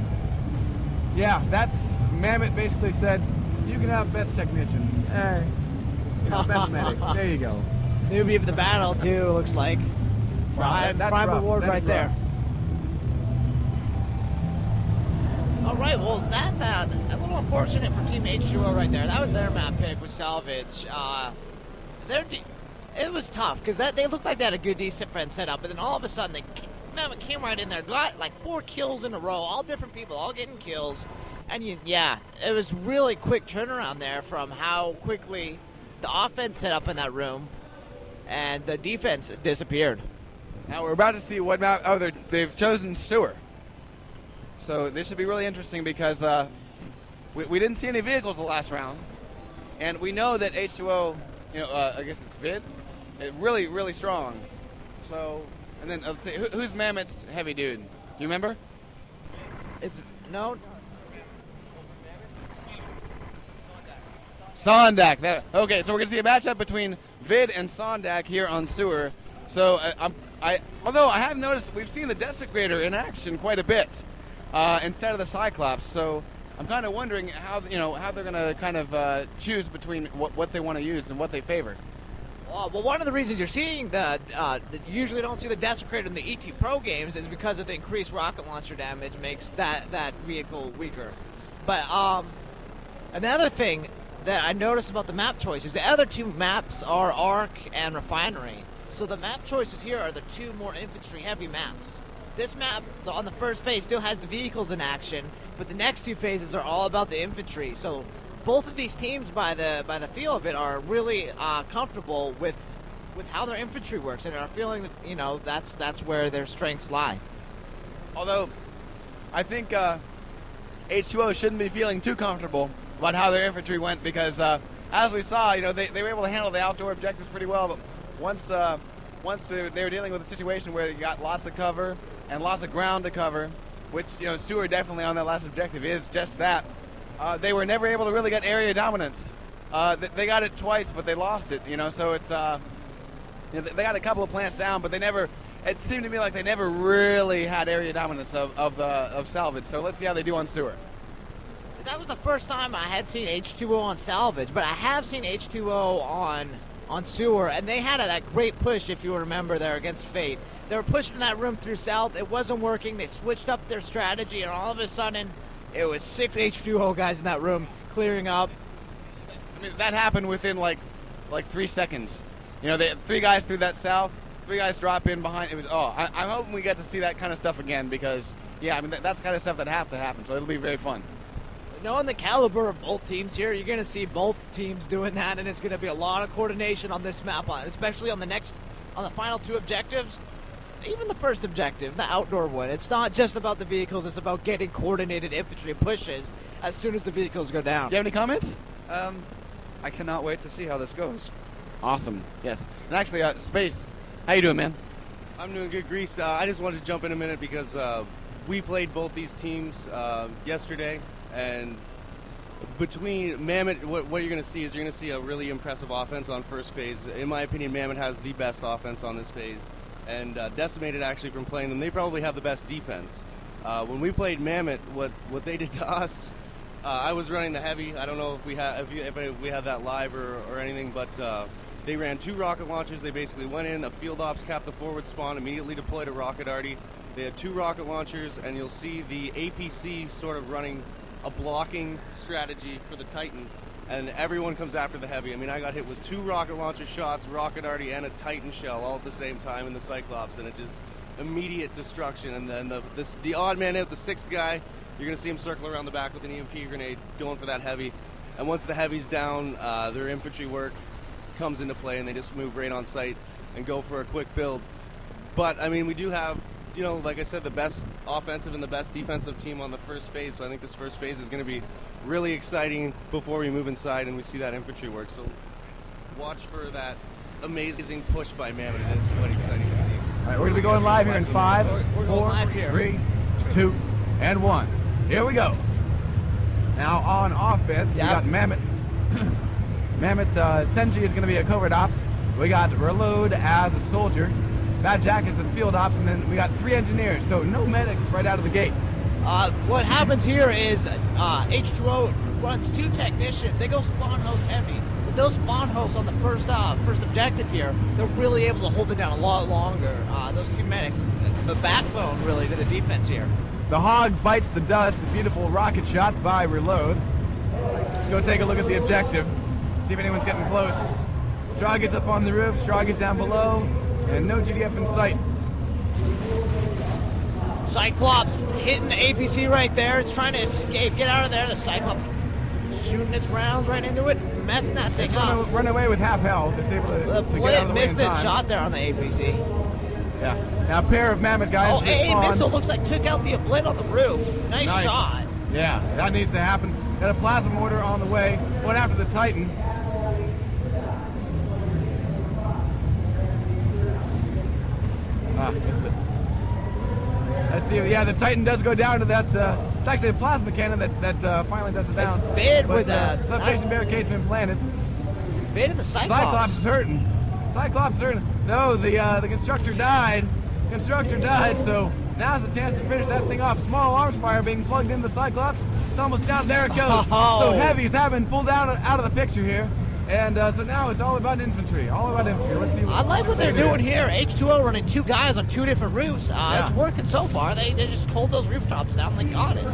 A: yeah, that's Mammoth basically said, you can have best technician. Hey, best medic. There you go.
B: Newbie of the battle too, looks like. Prime award right there. All right, well, that's a little unfortunate for Team H2O right there. That was their map pick with Salvage. It was tough because they looked like they had a good defense set up, but then all of a sudden Mammoth came right in there, got like 4 kills in a row, all different people, all getting kills. And it was really quick turnaround there from how quickly the offense set up in that room. and the defense disappeared.
C: Now we're about to see what map. Oh, they've chosen sewer. So this should be really interesting because we didn't see any vehicles the last round, and we know that H2O, I guess it's Vid, really, really strong. So, and then let's see, who's Mammoth's heavy dude? Do you remember?
B: It's no.
C: Sondak. Okay, so we're gonna see a matchup between Vid and Sondak here on sewer. So although I have noticed we've seen the Desecrator in action quite a bit instead of the Cyclops. So I'm kind of wondering how they're gonna kind of choose between what they want to use and what they favor.
B: Well, one of the reasons you're seeing that you usually don't see the Desecrator in the ET Pro games is because of the increased rocket launcher damage makes that vehicle weaker. But another thing that I noticed about the map choices, the other two maps are Arc and Refinery. So the map choices here are the two more infantry-heavy maps. This map, on the first phase, still has the vehicles in action, but the next two phases are all about the infantry. So both of these teams, by the feel of it, are really comfortable with how their infantry works, and are feeling that that's where their strengths lie.
C: Although, I think H2O shouldn't be feeling too comfortable about how their infantry went because, as we saw, they were able to handle the outdoor objectives pretty well. But once they were dealing with a situation where you got lots of cover and lots of ground to cover, which sewer definitely on that last objective is just that. They were never able to really get area dominance. They got it twice, but they lost it. So it's they got a couple of plants down, but they never. It seemed to me like they never really had area dominance of salvage. So let's see how they do on sewer.
B: That was the first time I had seen H2O on salvage, but I have seen H2O on sewer, and they had that great push, if you remember, there against Fate. They were pushing that room through south. It wasn't working. They switched up their strategy, and all of a sudden, it was 6 H2O guys in that room clearing up.
C: I mean, that happened within like 3 seconds. They had 3 guys through that south, 3 guys drop in behind. It was I'm hoping we get to see that kind of stuff again because that's the kind of stuff that has to happen. So it'll be very fun.
B: Knowing the caliber of both teams here, you're going to see both teams doing that, and it's going to be a lot of coordination on this map, especially on the final 2 objectives. Even the first objective, the outdoor one, it's not just about the vehicles, it's about getting coordinated infantry pushes as soon as the vehicles go down.
C: Do you have any comments?
D: I cannot wait to see how this goes.
C: Awesome. Yes. And actually, Space, how you doing, man?
E: I'm doing good, Grease. I just wanted to jump in a minute because we played both these teams yesterday, and between Mammoth, what you're going to see is you're going to see a really impressive offense on first phase. In my opinion, Mammoth has the best offense on this phase, and Decimated, actually, from playing them, they probably have the best defense. When we played Mammoth, what they did to us, I was running the heavy. I don't know if we have that live or anything, but they ran 2 rocket launchers. They basically went in, a field ops capped the forward spawn, immediately deployed a rocket arty. They had 2 rocket launchers, and you'll see the APC sort of running a blocking strategy for the Titan, and everyone comes after the heavy. I mean, I got hit with 2 rocket launcher shots, rocket arty, and a Titan shell all at the same time in the Cyclops, and it just immediate destruction. And then the odd man out, the 6th guy, you're going to see him circle around the back with an EMP grenade, going for that heavy. And once the heavy's down, their infantry work comes into play, and they just move right on site and go for a quick build. But, I mean, we do have, like I said, the best offensive and the best defensive team on the first phase, so I think this first phase is going to be really exciting before we move inside and we see that infantry work. So watch for that amazing push by Mammoth. It is quite exciting to see.
A: All right, we're going to be going live here in 5,
B: We're going live here.
A: 3, 2, and 1. Here we go. Now on offense, we got Mammoth. Mammoth Senji is going to be a covert ops. We got Reload as a soldier. Bad Jack is the field ops, and then we got 3 engineers, so no medics right out of the gate.
B: What happens here is H2O runs 2 technicians. They go spawn host heavy. With those spawn hosts on the first objective here, they're really able to hold it down a lot longer. Those 2 medics, the backbone really to the defense here.
A: The Hog bites the dust. A beautiful rocket shot by Reload. Let's go take a look at the objective. See if anyone's getting close. Strog is up on the roof. Strog is down below. And no GDF in sight.
B: Cyclops hitting the APC right there. It's trying to escape, get out of there. The Cyclops shooting its rounds right into it. messing that thing
A: It's
B: up.
A: run away with half health. It's able to get out of the way in
B: Missed it
A: time.
B: shot there on the APC.
A: Yeah. Now a pair of Mammoth guys.
B: Oh, a
A: respawn.
B: missile looks like took out the Ablit on the roof. Nice shot.
A: Yeah, that needs to happen. Got a plasma mortar on the way. One after the Titan. Missed it. Let's see. Yeah, the Titan does go down to that. It's actually a plasma cannon that finally does it down.
B: It's bid
A: But,
B: with a
A: substation barricade's been planted.
B: bid in the
A: Cyclops is hurting. Cyclops is hurting. No, the constructor died. Constructor died, so now's the chance to finish that thing off. Small arms fire being plugged into the Cyclops. It's almost down. There it goes.
B: Oh.
A: So heavies have been pulled out of the picture here. And so now it's all about infantry. All about infantry. Let's see.
B: I like what they're doing here. H2O running 2 guys on 2 different roofs. It's working so far. They just hold those rooftops down. They got it.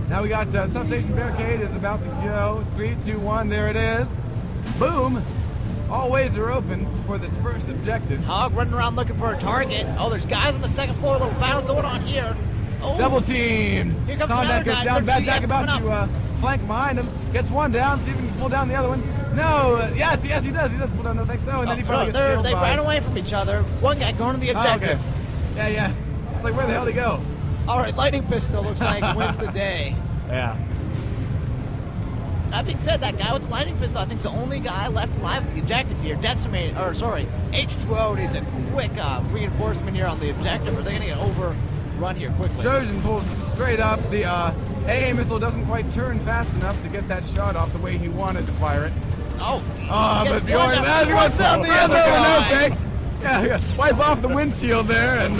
A: Now we got substation barricade is about to go. 3, 2, 1. There it is. Boom. All ways are open for this first objective.
B: Hog running around looking for a target. Oh, there's guys on the second floor. A little battle going on here. Oh.
A: Double team.
B: Here comes
A: Sondak
B: another
A: goes
B: guy.
A: down.
B: Good
A: Bad
B: GF
A: Jack about
B: coming
A: to flank behind him. Gets one down. See if he can pull down the other one. No. Yes, he does. He does pull down. No, thanks. No, and then he finally gets killed
B: They
A: by...
B: ran away from each other. One guy going to the
A: Oh,
B: objective.
A: okay. Yeah. It's like, where the hell did he go?
B: All right, lightning pistol looks like wins the day.
A: Yeah.
B: That being said, that guy with the lightning pistol, I think, is the only guy left alive with the objective here. H2O needs a quick reinforcement here on the objective, or they're going to get overrun here quickly.
A: Trojan pulls straight up. The AA missile doesn't quite turn fast enough to get that shot off the way he wanted to fire it.
B: Oh,
A: But Bjorn runs down the end zone. No thanks. Yeah, wipe off the windshield there and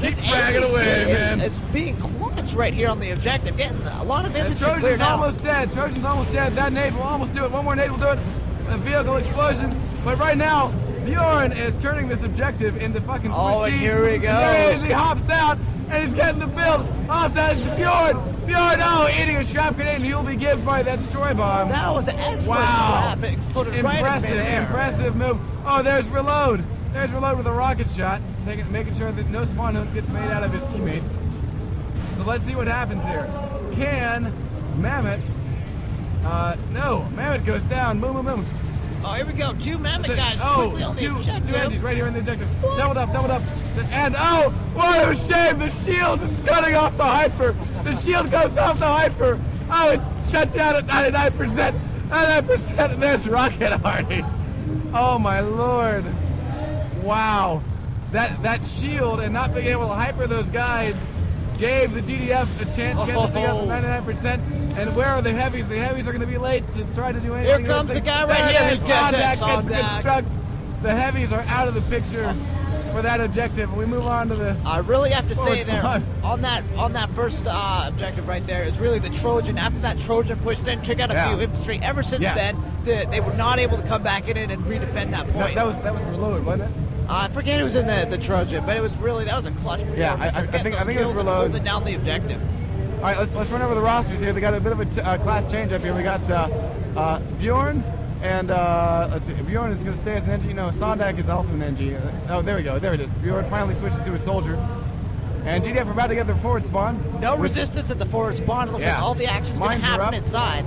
A: keep dragging away, man.
B: It's being clutch right here on the objective, getting a lot of infantry
A: Trojan's
B: cleared out.
A: almost dead. Trojan's almost dead. That nade will almost do it. One more nade will do it. A vehicle explosion. But right now, Bjorn is turning this objective into fucking Swiss
B: Oh, and
A: cheese.
B: here he goes.
A: There he is. He hops out and he's getting the build. Hops out. It's Bjorn. Bjorn, eating a shrap grenade, and he'll be given by that destroy bomb.
B: That was an excellent
A: Wow.
B: strap. It exploded right in midair.
A: Impressive move. Oh, there's Reload. There's Reload with a rocket shot, making sure that no spawn host gets made out of his teammate. So let's see what happens here. Can Mammoth? No, Mammoth goes down. Boom, boom, boom.
B: Oh, here we go. 2 Mammoth guys quickly on the
A: two
B: objective.
A: engines right here in the objective. Doubled up. And what a shame! The shield is cutting off the hyper. The shield comes off the hyper. Oh, it shut down at 99%. 99%. And there's Rocket Hardy. Oh my lord! Wow, that shield and not being able to hyper those guys gave the GDF a chance to get this thing up to 99%. And where are the heavies? The heavies are going to be late to try to do anything.
B: Here comes the guy right
A: There
B: here.
A: it is. Sondak gets the
B: Sondak.
A: construct. The heavies are out of the picture for that objective. We move on to the.
B: I really have to say
A: Forward
B: there
A: squad.
B: on that first objective right there is really the Trojan. After that Trojan pushed in, took out a few infantry. Ever since then, they were not able to come back in and redefend that point.
A: That was Reload, wasn't it?
B: I forget it was in the Trojan, but it was really that was a clutch.
A: Yeah, I think it was Reload.
B: Holding down the objective.
A: All right, let's run over the rosters here. They got a bit of a class change up here. We got Bjorn, and let's see. Bjorn is going to stay as an NG. No, Sondak is also an NG. Oh, there we go. There it is. Bjorn finally switches to a soldier. And GDF are about to get their forward spawn.
B: No resistance at the forward spawn. It looks like all the action's going to happen inside.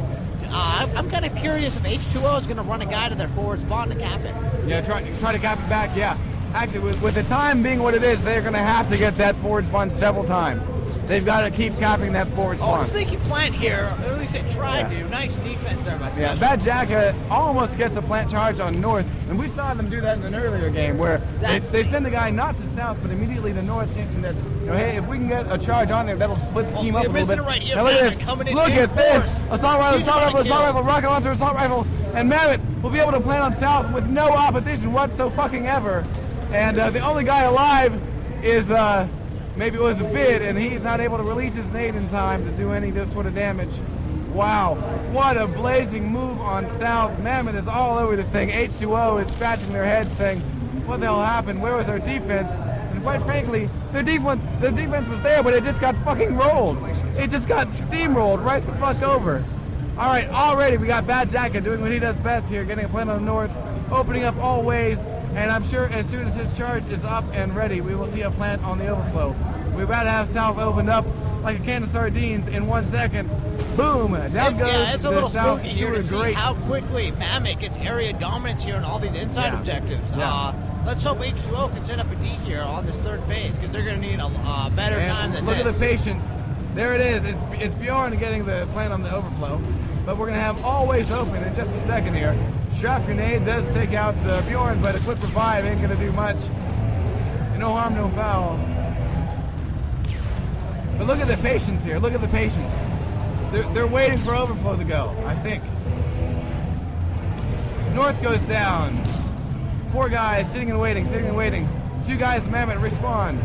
B: I'm kind of curious if H2O is going to run a guy to their forward spawn to cap it.
A: Yeah, try to cap it back. Yeah, actually, with the time being what it is, they're going to have to get that forward spawn several times. They've got to keep capping that forward spawn.
B: Sneaky plant here. At least they tried to. Nice defense there by Special.
A: Yeah, Bad Jack almost gets a plant charge on north, and we saw them do that in an earlier game where they send the guy not to south, but immediately to north, thinking that, hey, if we can get a charge on there, that'll split the team up a little bit.
B: Right here,
A: now look at this. Look at this. Assault rifle, rocket launcher, assault rifle, and Mammoth will be able to plant on south with no opposition whatsoever. And the only guy alive is maybe it was a Fid, and he's not able to release his nade in time to do any sort of damage. Wow, what a blazing move on south. Mammoth is all over this thing. H2O is scratching their heads saying, what the hell happened? Where was our defense? And quite frankly, their defense was there, but it just got fucking rolled. It just got steamrolled right the fuck over. All right, already we got Bad Jacket doing what he does best here, getting a plant on the north, opening up all ways. And I'm sure as soon as his charge is up and ready, we will see a plant on the overflow. We're about to have south opened up like a can of sardines in 1 second. Boom! Down goes
B: Yeah, it's a
A: the
B: little
A: South
B: spooky here
A: Sewer
B: to see
A: Grate.
B: how quickly Mammoth gets area dominance here on all these inside
A: Yeah.
B: objectives.
A: Yeah.
B: Let's hope H2O can set up a D here on this third phase, because they're going to need a better
A: And
B: time than
A: look
B: this.
A: at the patience. There it is. It's Bjorn getting the plant on the overflow. But we're going to have all ways open in just a second here. Strap grenade does take out Bjorn, but a quick revive ain't going to do much. No harm, no foul. But look at the patience here. Look at the patience. They're waiting for overflow to go, I think. North goes down. 4 guys sitting and waiting, sitting and waiting. 2 guys, Mammoth, respawn.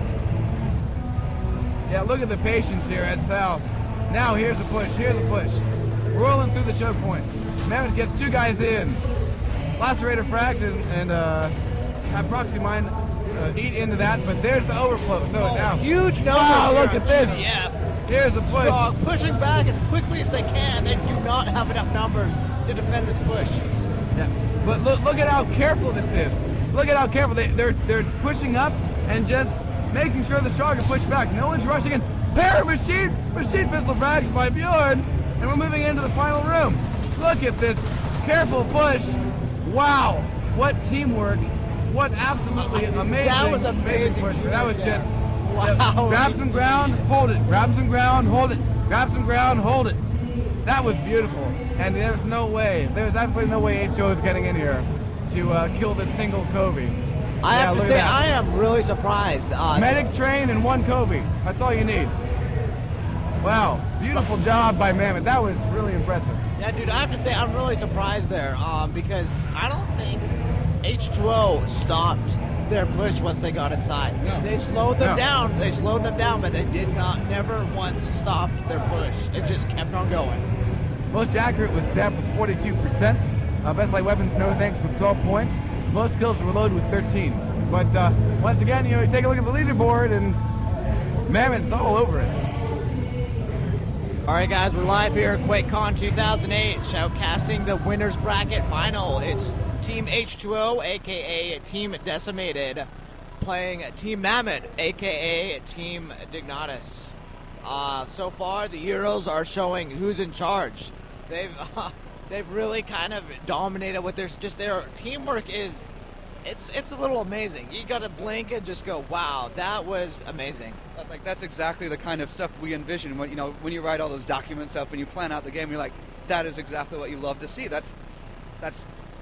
A: Yeah, look at the patience here at South. Now here's the push, here's the push. Rolling through the choke point. Mammoth gets 2 guys in. Lacerator frags and have proxy mine eat into that, but there's the overflow. So now
B: huge numbers.
A: Wow,
B: here
A: look
B: on
A: at this.
B: GDF.
A: Here's the push.
B: Strong, pushing back as quickly as they can. They do not have enough numbers to defend this push.
A: Yeah. But look at how careful this is. Look at how careful they're pushing up and just making sure the Strong can push back. No one's rushing in. Pair of machine pistol frags by Bjorn, and we're moving into the final room. Look at this careful push. Wow, what teamwork. What absolutely amazing.
B: That was amazing.
A: Push. That was just
B: wow.
A: grab some ground, hold it. Grab some ground, hold it. Grab some ground, hold it. That was beautiful. And there's absolutely no way HO is getting in here to kill this single Covey.
B: I have to
A: look
B: say,
A: at that.
B: I am really surprised.
A: Medic train and 1 Covey. That's all you need. Wow, beautiful job by Mammoth. That was really impressive.
B: Yeah, dude, I have to say, I'm really surprised there because I don't think H2O stopped their push once they got inside.
A: No.
B: They slowed them
A: No.
B: down. They slowed them down, but they did never once stopped their push. It just kept on going.
A: Most accurate was Depp with 42%. Best light weapons, no thanks, with 12 points. Most kills were loaded with 13. But once again, you take a look at the leaderboard, and Mammoth's all over it.
B: All right, guys, we're live here at QuakeCon 2008, shoutcasting the winners bracket final. It's Team H2O, aka Team Decimated, playing Team Mammoth, aka Team Dignatus. So far, the Euros are showing who's in charge. They've really kind of dominated with their teamwork is. It's a little amazing. You got to blink and just go, wow, that was amazing.
D: Like that's exactly the kind of stuff we envision when you write all those documents up and you plan out the game. You're like, that is exactly what you love to see. That's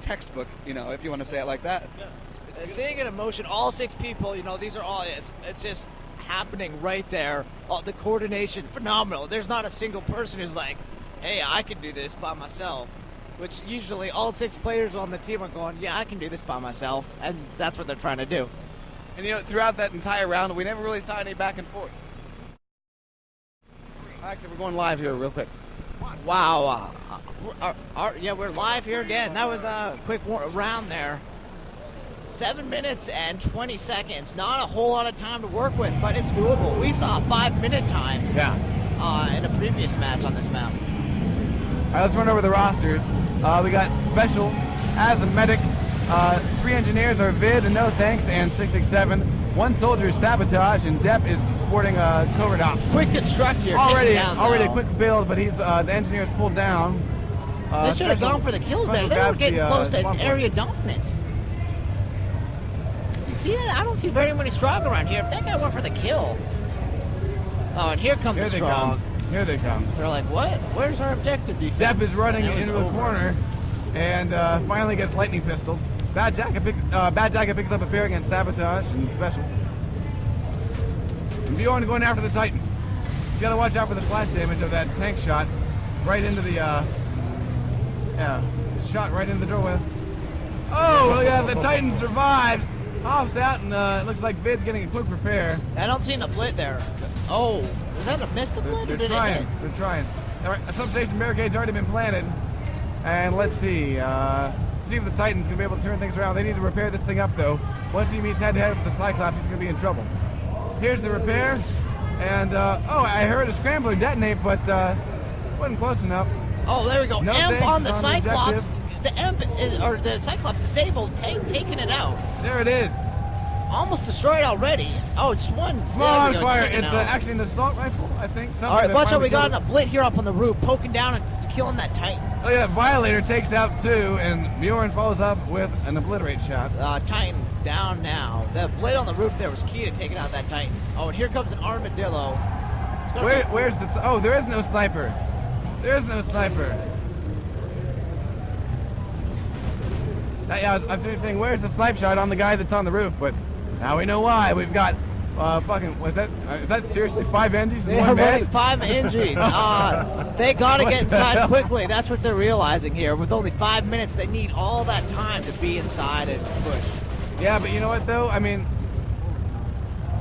D: textbook, if you want to say it like that.
B: Yeah. Seeing it in motion, all 6 people, these are all. It's just happening right there. The coordination, phenomenal. There's not a single person who's like, hey, I can do this by myself. Which usually all 6 players on the team are going, yeah, I can do this by myself, and that's what they're trying to do.
C: And throughout that entire round, we never really saw any back and forth. Actually, we're going live here real quick.
B: Wow. Yeah, we're live here again. That was a quick round there. 7 minutes and 20 seconds. Not a whole lot of time to work with, but it's doable. We saw 5-minute times in a previous match on this map.
A: All right, let's run over the rosters. We got Special as a medic. 3 engineers are Vid and No Thanks and 667. 1 soldier is Sabotage, and Depp is sporting covert ops.
B: Quick construct here.
A: Already a quick build, but he's the engineer's pulled down.
B: They should have gone for the kills there. They were getting close to area dominance. You see that? I don't see very many Strong around here. If that guy went for the kill. Oh, and here comes the Strong.
A: Here they come.
B: They're like, what? Where's our objective defense?
A: Depp is running into the corner and finally gets lightning pistol. Bad Jacket picks up a pair against Sabotage and Special. And Bjorn going after the Titan. You gotta watch out for the splash damage of that tank shot right into the shot right into the doorway. Oh, look at that, the Titan survives. Hops out, and it looks like Vid's getting a quick repair.
B: I don't see a blit there. Oh, is that a missed blit or did it hit?
A: They're trying. All right, a substation barricade's already been planted. And let's see if the Titan's gonna be able to turn things around. They need to repair this thing up, though. Once he meets head-to-head with the Cyclops, he's gonna be in trouble. Here's the repair. And, I heard a scrambler detonate, but wasn't close enough.
B: Oh, there we go.
A: No
B: Emp on the
A: thanks,
B: Cyclops. The Emp, or the Cyclops disabled, taking it out.
A: There it is.
B: almost destroyed already. Oh, just one.
A: Small
B: There
A: on
B: we go,
A: fire.
B: taken
A: It's
B: out.
A: actually an assault rifle, I think. Something
B: All right,
A: that
B: watch out.
A: finally
B: We got
A: killed
B: a blit here up on the roof, poking down and killing that Titan.
A: Oh yeah, Violator takes out 2, and Bjorn follows up with an obliterate shot.
B: Titan down now. The blit on the roof there was key to taking out that Titan. Oh, and here comes an armadillo. It's gonna be-
A: Where's the? Oh, there is no sniper. There is no sniper. Yeah, I'm saying, where's the snipe shot on the guy that's on the roof? But now we know why. We've got fucking. Was that? Is that seriously 5 engines in
B: They are
A: one
B: running
A: man?
B: 5 engines. They got to get inside quickly. That's what they're realizing here. With only 5 minutes, they need all that time to be inside and push.
A: Yeah, but you know what though? I mean,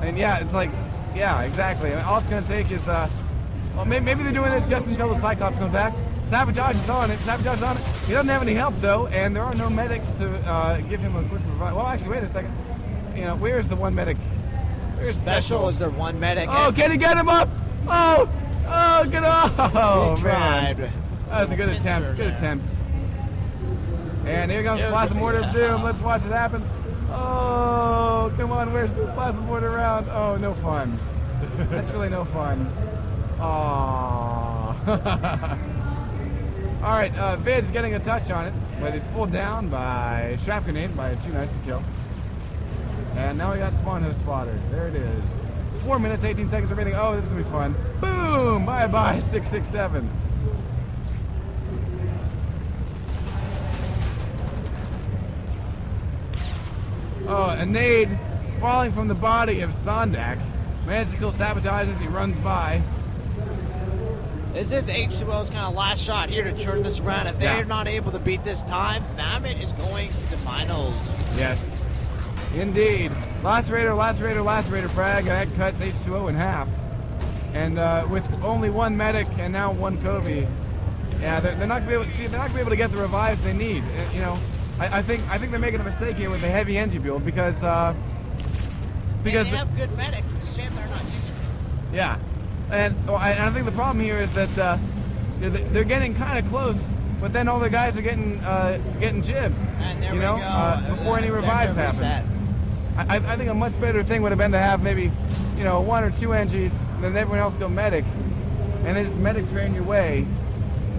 A: and yeah, it's like, yeah, exactly. I mean, all it's gonna take is, well, maybe they're doing this just until the Cyclops comes back. Sabotage is on it. Sabotage is on it. He doesn't have any help though, and there are no medics to give him a quick revive. Well, actually, wait a second. You know, where's the one medic? Where's
B: Special is their one medic.
A: Oh, can he get him up? Oh, get off! Oh,
B: He tried.
A: man. That was a good attempt. Good attempt. And here comes
B: Yeah,
A: Plasma Mortar of Doom.
B: yeah.
A: Let's watch it happen. Oh, come on. Where's the Plasma Mortar round? Oh, no fun. That's really no fun. Aww. All right, Vid's getting a touch on it, but it's pulled down by Shrap Grenade by 2 Nice to kill. And now we got Spawn Host fodder. There it is. 4 minutes, 18 seconds remaining. Oh, this is gonna be fun. Boom! Bye-bye, 667. Oh, a nade falling from the body of Sondak. Managed to kill Sabotage as he runs by.
B: This is H2O's kind of last shot here to turn this around. If they're not able to beat this time, Mammoth is going to the finals.
A: Yes. Indeed. Last Raider frag. That cuts H2O in half. And with only 1 medic and now 1 Kobe, yeah, they're not gonna be able to see. They're not gonna be able to get the revives they need. You know, I think they're making a mistake here with the heavy engine build because
B: They have good medics. It's a shame they're not using it.
A: Yeah, and I think the problem here is that they're getting kind of close, but then all their guys are getting jibbed.
B: And there
A: you know,
B: we go.
A: before any
B: They're
A: revives
B: reset.
A: happen. I think a much better thing would have been to have maybe, 1 or 2 NGs, then everyone else go medic, and then just medic train your way,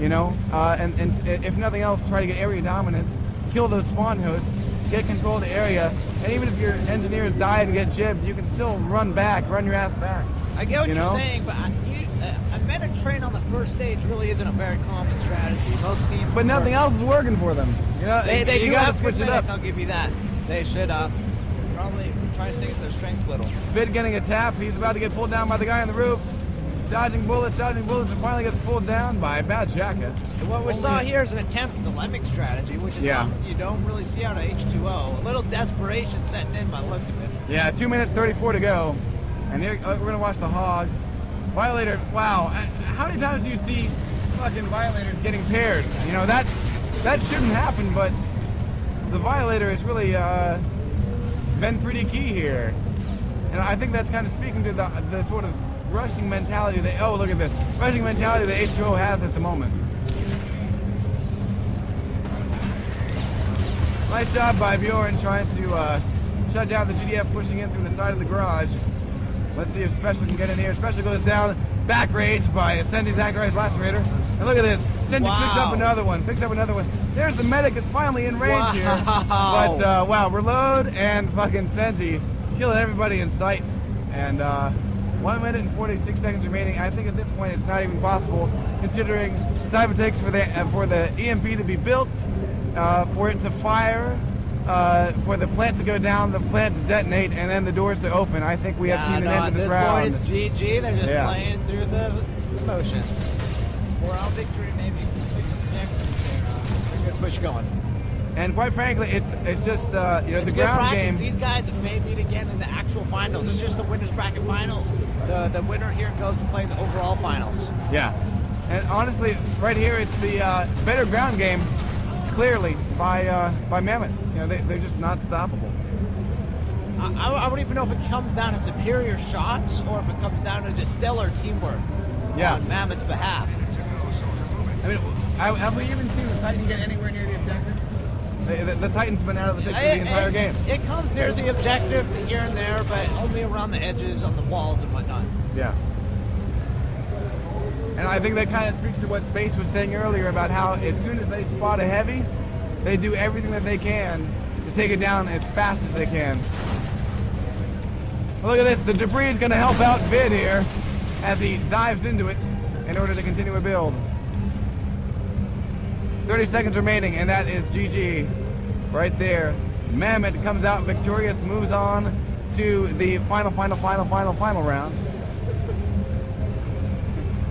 A: and if nothing else, try to get area dominance, kill those spawn hosts, get control of the area, and even if your engineers die and get jibbed, you can still run your ass back.
B: I get what you're saying, but a medic train on the first stage really isn't a very common strategy. Most teams,
A: But nothing else is working for them.
B: They
A: you
B: do
A: gotta
B: have
A: switch
B: good
A: it
B: medics,
A: up.
B: I'll give you that. They should probably try to stick to their strengths a little.
A: Vid getting a tap. He's about to get pulled down by the guy on the roof. Dodging bullets, and finally gets pulled down by Bad Jacket.
B: What we saw here is an attempt at the lemming strategy, which is something you don't really see out of H2O. A little desperation setting in by the looks of it.
A: Yeah, 2 minutes 34 to go. And here, we're going to watch the Hog. Violator, wow. How many times do you see fucking Violators getting paired? That shouldn't happen, but the Violator has really been pretty key here. And I think that's kind of speaking to the sort of rushing mentality that, oh, look at this. Rushing mentality that H2O has at the moment. Nice job by Bjorn trying to shut down the GDF pushing in through the side of the garage. Let's see if Special can get in here. Special goes down, back rage by Ascendi Zacharias Lacerator. And look at this. Ascendi picks up another one. There's the medic that's finally in range here. But, wow, reload and fucking Senji killing everybody in sight. And 1 minute and 46 seconds remaining. I think at this point it's not even possible, considering the time it takes for the EMP to be built, for it to fire, for the plant to go down, the plant to detonate, and then the doors to open. I think we have seen an end to this round.
B: At this point, it's GG. They're just playing through the motions. 4-0 victory, maybe. They're good push going.
A: And quite frankly, it's just
B: It's
A: the
B: good
A: ground
B: practice.
A: game.
B: These guys may meet again in the actual finals. It's just the winners bracket finals. The winner here goes to play the overall finals.
A: Yeah, and honestly, right here it's the better ground game, clearly by Mammoth. They're just not stoppable.
B: I don't even know if it comes down to superior shots or if it comes down to just stellar teamwork on Mammoth's behalf.
A: I mean, have we even seen the Titan get anywhere near the objective? The Titan's been out of the picture the entire game.
B: It comes near the objective here and there, but only around the edges, on the walls and whatnot.
A: Yeah. And I think that kind of speaks to what Space was saying earlier about how as soon as they spot a heavy, they do everything that they can to take it down as fast as they can. Well, look at this. The debris is going to help out Vid here as he dives into it in order to continue a build. 30 seconds remaining, and that is GG right there. Mammoth comes out victorious, moves on to the final round.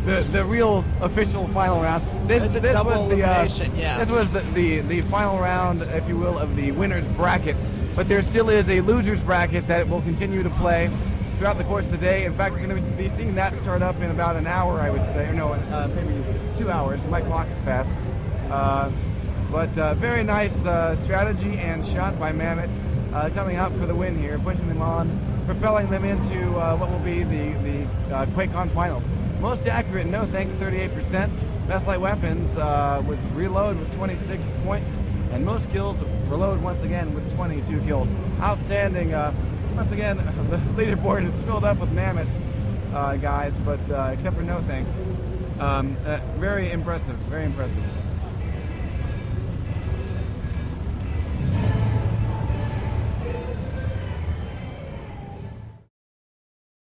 A: The real official final round. This was the this was the final round, if you will, of the winners bracket. But there still is a losers bracket that will continue to play throughout the course of the day. In fact, we're going to be seeing that start up in about an hour, I would say, or no, maybe 2 hours. My clock is fast. But very nice strategy and shot by Mammoth, coming out for the win here, pushing them on, propelling them into what will be the QuakeCon finals. Most accurate, no thanks, 38%. Best light weapons was Reload with 26 points, and most kills, Reload once again with 22 kills. Outstanding. Once again, the leaderboard is filled up with Mammoth guys, but except for no thanks. Very impressive, very impressive.